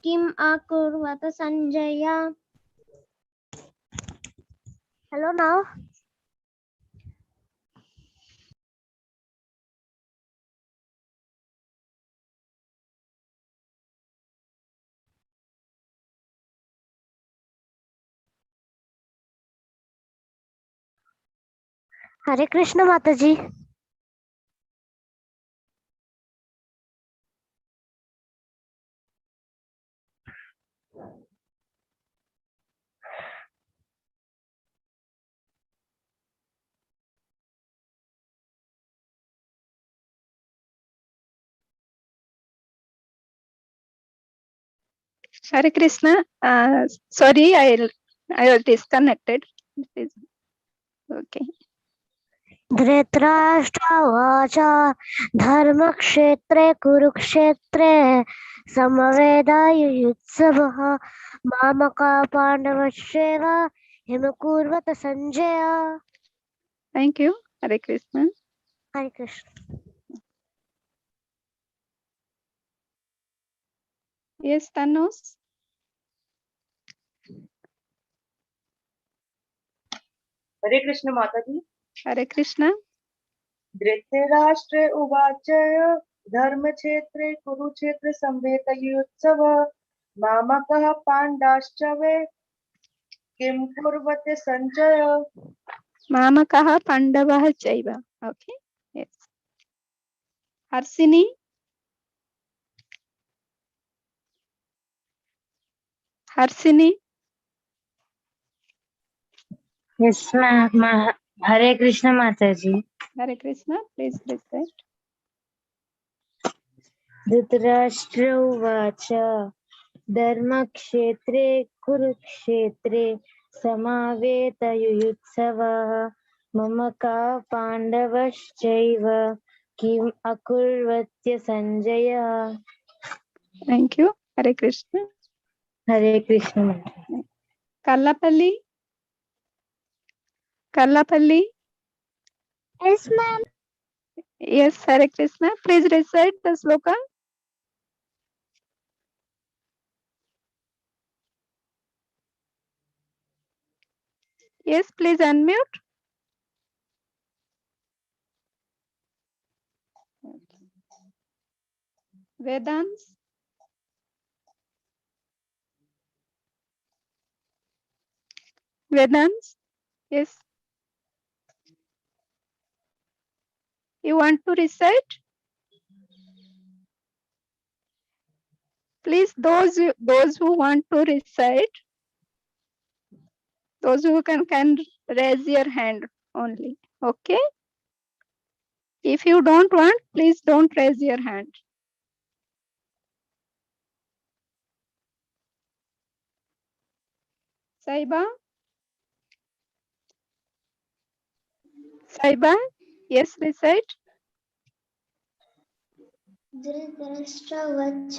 किम् अकुर्वत Sanjay. Hello now. Hare Krishna Mataji. Hare Krishna. Sorry, I was disconnected. Please. Okay. Dhritarashtra उवाच धर्मक्षेत्रे कुरुक्षेत्रे समवेदायुयुत्सवः मामका पाण्डवश्चैव हिमकुर्वत Sanjay. Thank you. Hare Krishna. Hare Krishna. Yes, Thanos. हरे कृष्ण माता जी. Hare Krishna. Dhritarashtra उवाच धर्मक्षेत्रे कुरुक्षेत्र संवेदयुत्सव मामकः पाण्डाश्च वे किं कुर्वते Sanjay. Mamakaha Pandavaha Chaiva. Okay. Yes. Harsini. Harsini. Yes, ma'am. Hare Krishna Mataji. Hare Krishna. Please recite. Dhritarashtra uvacha Dharmakshetre Kurukshetre Samaveta Mamaka Pandavaschaiva Kim Akurvatya Sanjaya. Thank you. Hare Krishna. Hare Krishna. Kallapalli. Kallapalli. Yes, ma'am. Yes, Hare Krishna. Please recite the sloka. Yes, please unmute. Vedans. Vedans. Yes. You want to recite? Please, those who want to recite, those who can raise your hand only. Okay. If you don't want, please don't raise your hand. Saiba. Saiba. Yes, recite. Dhritarashtra उवाच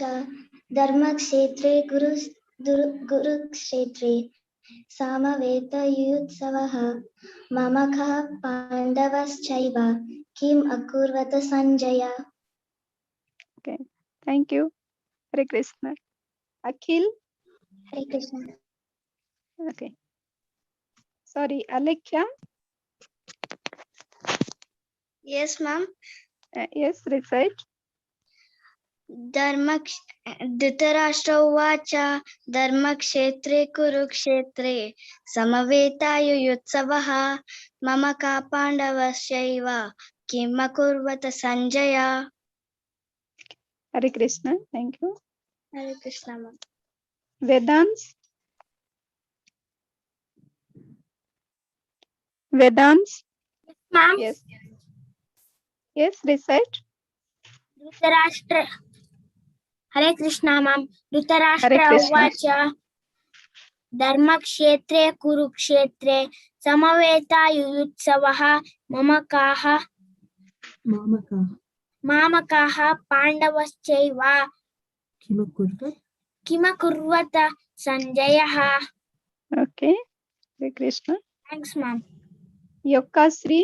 धर्मक्षेत्रे कुरुक्षेत्रे सामवेदयुत्सवः मामकः पाण्डवश्चैव किम् अकुर्वत Sanjay. Okay. Thank you. Hare Krishna. Akhil. Hare Krishna. Okay. Sorry, Alekhya. Yes, ma'am. Yes, recite. Dhritarashtra उवाच धर्मक्षेत्रे कुरुक्षेत्रे समवेतायुयुत्सवः मामका पाण्डवश्चैव किम् अकुर्वत Sanjay. Hare Krishna. Thank you. Hare Krishna, ma'am. Vedans. Vedans. Ma'am. Yes. Yes, recite. Dhritarashtra Hare Krishna ma'am Hare Dhritarashtra Krishna. उवाच धर्मक्षेत्रे कुरुक्षेत्रे समवेतायुयुत्सवः मामकाः पाण्डवश्चैव किमकुर्वत संजयः. Okay. Hare Krishna. Thanks ma'am. Yokasri.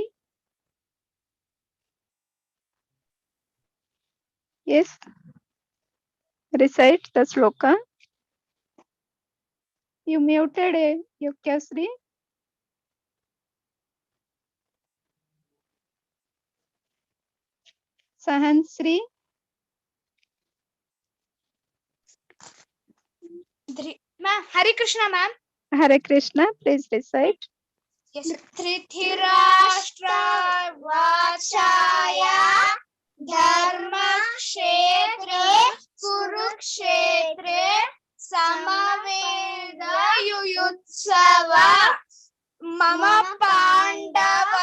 Yes. Recite the sloka. You muted Yokasri. Sahansri. Ma'am, Hare Krishna ma'am. Hare Krishna. Please recite. Yes. Dhritarashtra वाचाय धर्मक्षेत्रे कुरुक्षेत्रे समवेदयुयुत्सव मम पाण्डवश्चैव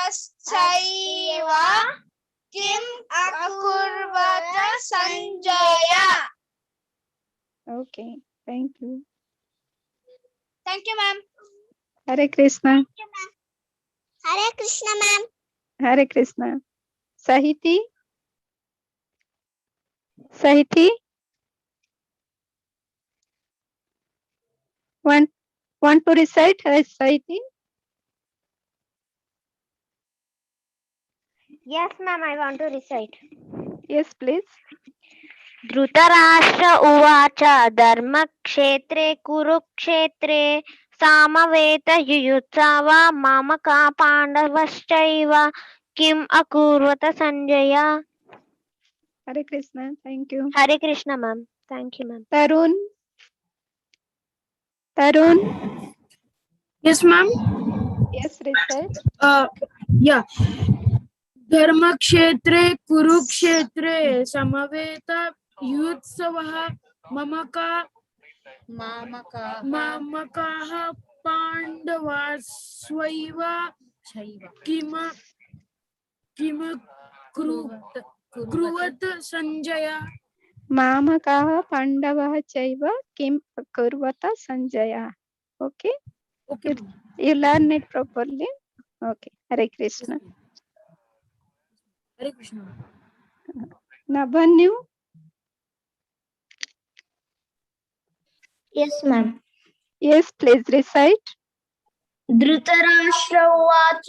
किम् अकुर्वत Sanjay. Okay. Thank you. Thank you ma'am. Hare Krishna. Hare Krishna ma'am. Hare Krishna. Sahiti. Sahiti. Want to recite Sahiti? Yes, ma'am, I want to recite. Yes, please. Dhritarashtra उवाच धर्मक्षेत्रे कुरुक्षेत्रे सामवेतयुयुत्सव मामका पाण्डवश्चैव किम् अकुर्वत Sanjay. Hare Krishna. Thank you. Hare Krishna, ma'am. Thank you, ma'am. Tarun. Tarun. Yes, ma'am. Yes, recite. Yeah. धर्मक्षेत्रे कुरुक्षेत्रे समवेत युत्सवः मामकाः पाण्डवास्वैव किमकुर्वत संजय. मामकाः पाण्डवः चैव किम् अकुर्वत Sanjay. Okay. Okay. You learn it properly. Okay. Hare Krishna. Hare Krishna. Nabanyu. Yes ma'am. Yes, please recite. Dhritarashtra उवाच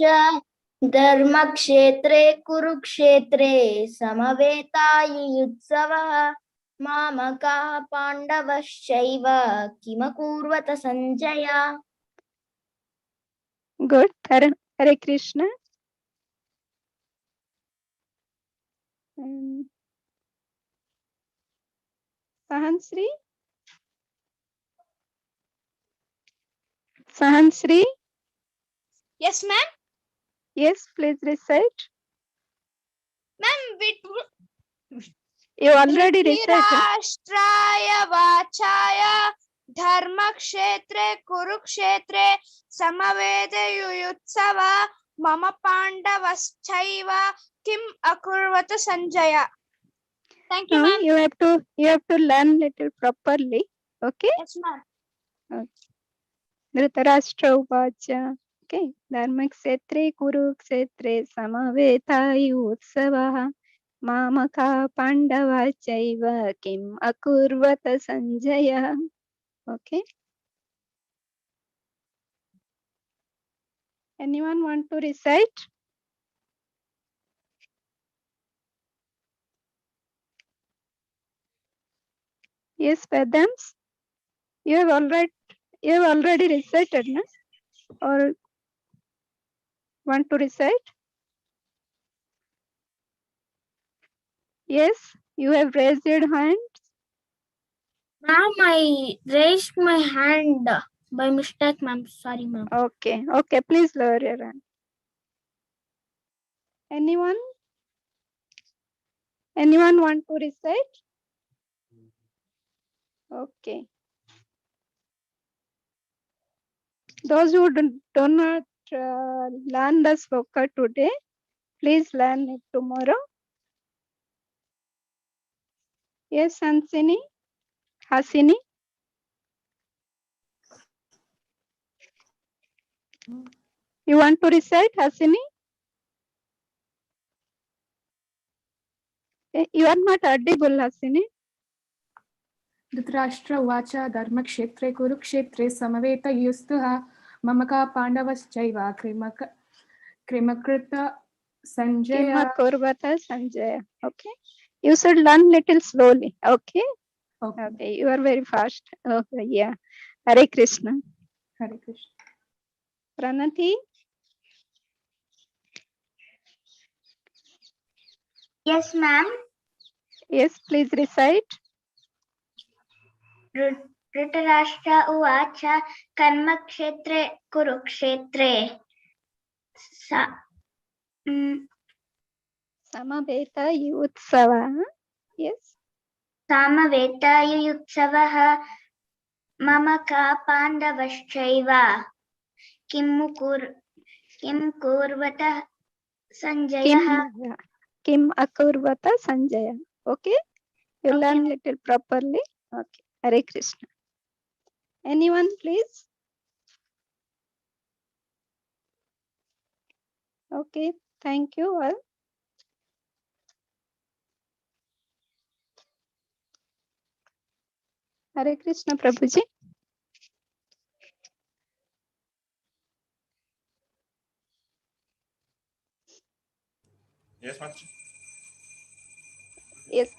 धर्मक्षेत्रे कुरुक्षेत्रे समवेतायुयुत्सवः मामकाः पाण्डवश्चैव किमकुर्वत Sanjay. Good. Hare Krishna. Sahansri. Sahansri. Yes ma'am. Yes, please recite. Ma'am, You already recited. धृतराष्ट्राय वाचाय धर्मक्षेत्रे कुरुक्षेत्रे समवेतयुयुत्सव मम पाण्डवश्चैव किम् अकुर्वत Sanjay. Thank you, ma'am. You have to learn little properly. Okay. Yes, ma'am. Okay. Dhritarashtra uvacha. Okay. Dharmakshetre kurukshetre samavetaयुत्सवः मामकाः पाण्डवः चैव किम् अकुर्वत संजयः. Okay. Anyone want to recite? Yes, Vedams. You have already recited, no? Or want to recite? Yes, you have raised your hand. Ma'am, I raised my hand by mistake, ma'am. Sorry, ma'am. Okay, okay. Please lower your hand. Anyone want to recite? Okay. Those who do not learn the sloka today, please learn it tomorrow. Yes, Hasini. You want to recite, Hasini? You are not audible, Hasini. Dhritarashtra उवाच धर्मक्षेत्रे कुरुक्षेत्रे समवेतयुस्तुः मम का पाण्डवश्चैव कृमकृत Sanjay. Kimakurvata Sanjaya. Okay. You should learn little slowly. Okay. Okay. You are very fast. Okay. Yeah. Hare Krishna. Hare Krishna. Pranati. Yes, ma'am. Yes, please recite. Dhritarashtra उवाच कर्मक्षेत्रे कुरुक्षेत्रे Samavetayutsava. Yes. सामवेतायुत्सवः मम का पाण्डवश्चैव किं कुर्वतः संजयः. Kim akurvata Sanjaya. Okay. You learn little properly. Okay. Hare Krishna. Anyone, please? Okay. Thank you all. Hare Krishna, Prabhuji. Yes, Master. Yes,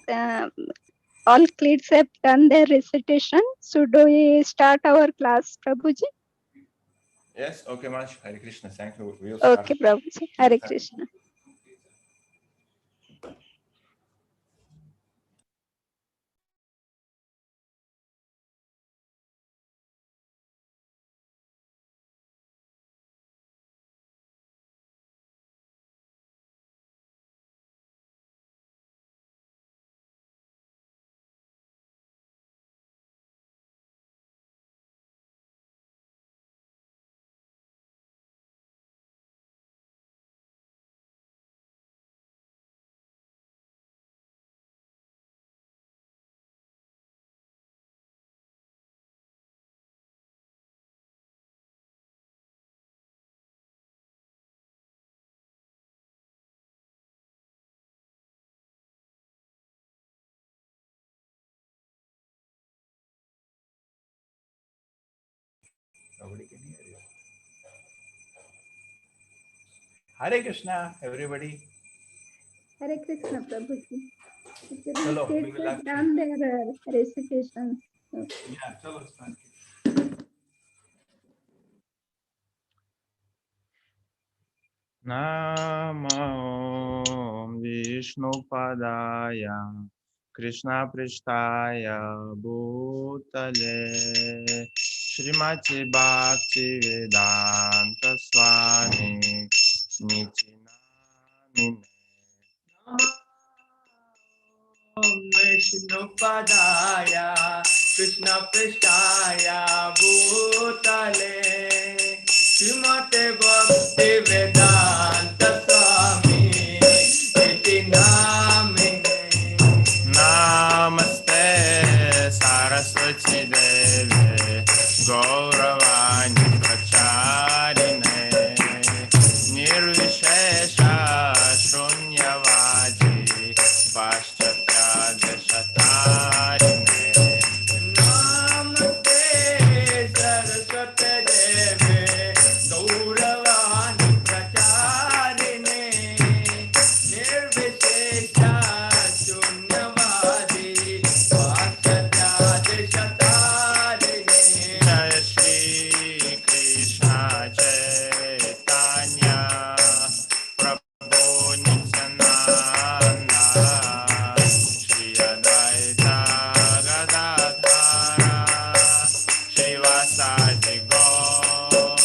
all kids have done their recitation. So do we start our class, Prabhuji? Yes, okay, Master. Hare Krishna. Thank you. We'll start. Okay, Prabhuji. Hare Krishna. Nobody can hear you. Hare Krishna, everybody. Hare Krishna, Prabhuji. Chalo, we Kids will have have done their recitations. Yeah, chalo, it's fine. Namo Vishnupadaya Krishna Prishtaya Bhutale Srimati Bhakti Vedanta Swami Nitinamine Vishnupadaya Krishna Prishtaya Bhutale Srimate Bhakti Vedanta Swami Iti Namine. Namaste Saraswati Deve Gauravani Pracharine Nirvishesha Shunyavadi Paschatya Deshatarine. Namaste Saraswati Deve Gauravani Pracharine Nirvishesha Shunyavadi Paschatya Deshatarine. Jai Shri Krishna Chaitanya Prabhu Nityananda Shri Advaita Gadadhara Shivasadi Gaur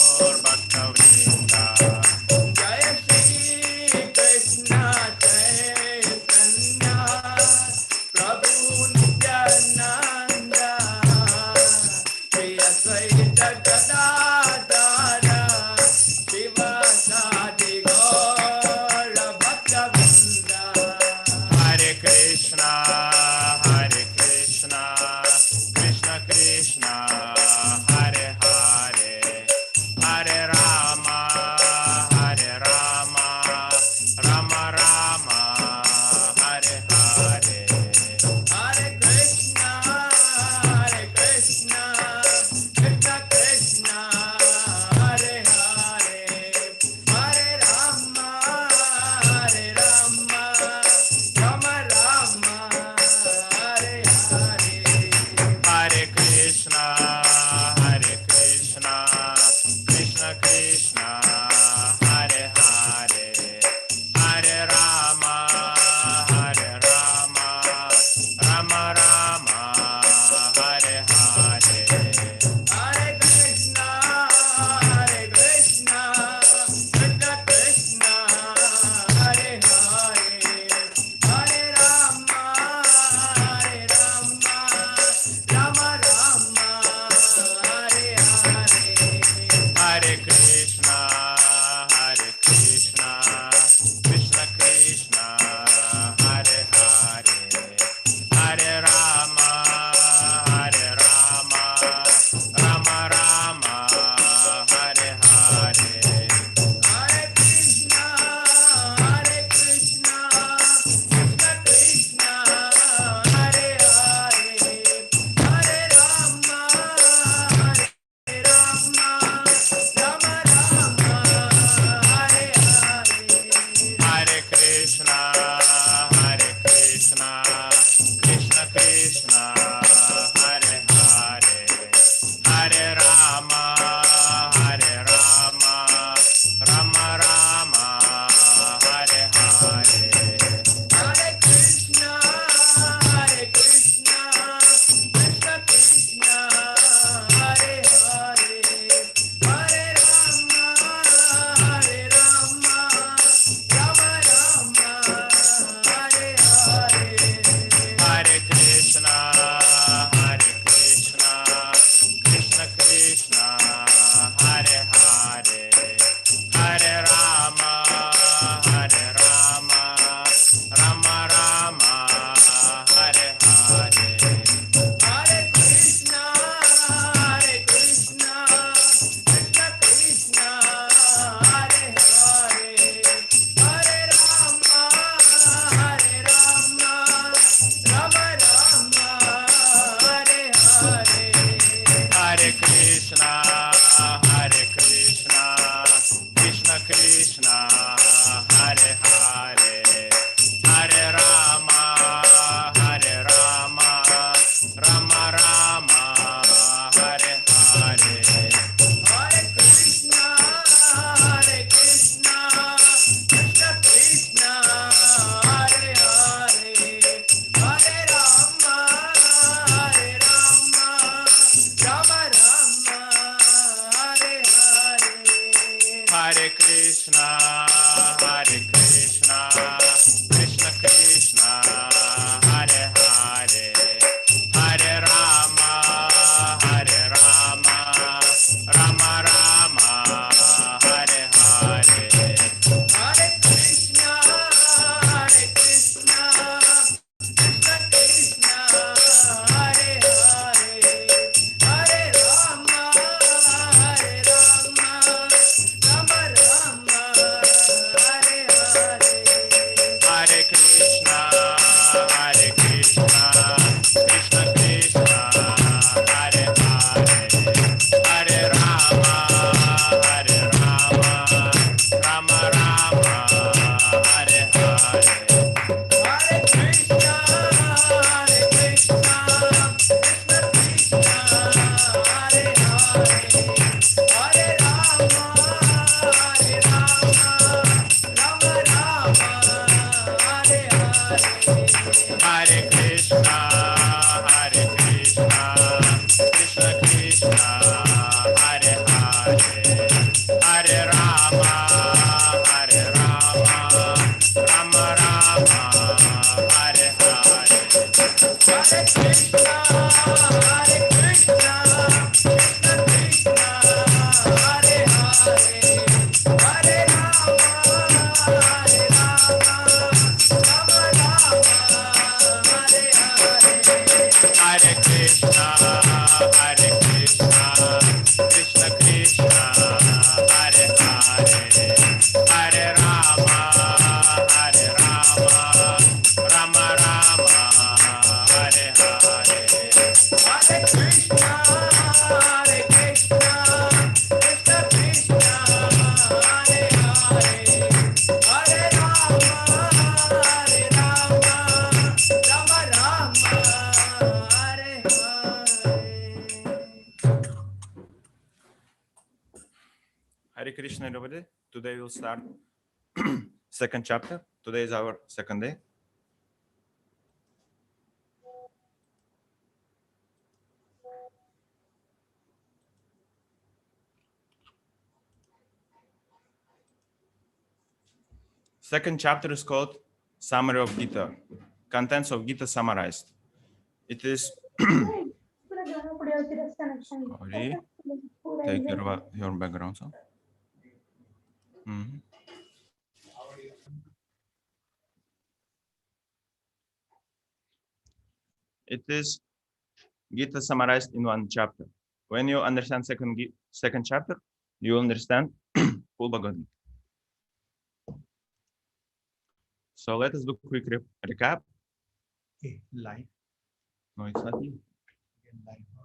Hare Krishna, Krishna Krishna, Hare Hare, Hare Rama, Rama Rama, Hare Hare. Hare Krishna, Krishna Krishna, Hare Hare, Hare Rama, Rama Rama, Hare Hare. Hare Krishna, Krishna Krishna, Hare Hare, Hare Rama, Rama Rama, Hare Hare. Hare Krishna, Krishna Krishna, Hare Hare, Hare Rama, Rama Rama, Hare Hare. Hare Krishna, Krishna Krishna, Hare Hare, Hare Rama, Rama Rama, Hare Hare. Hare Krishna, Krishna Krishna, Hare Hare, Hare Rama, Rama Rama, Hare Hare. Hare Krishna, Krishna Krishna, Hare Hare, Hare Rama, Rama Rama, Hare Hare. Hare Krishna, Krishna Krishna, Hare Hare, Hare Rama, Rama Rama, Hare Hare Krishna, everybody. Today we'll start second chapter. Today is our second day. Second chapter is called Summary of Gita. Contents of Gita summarized. It is sorry, take your background sound. It is Gita summarized in one chapter. When you understand second chapter, you will understand full Bhagavad Gita. So let us do a quick recap. Okay, live. No, it's not you. Live.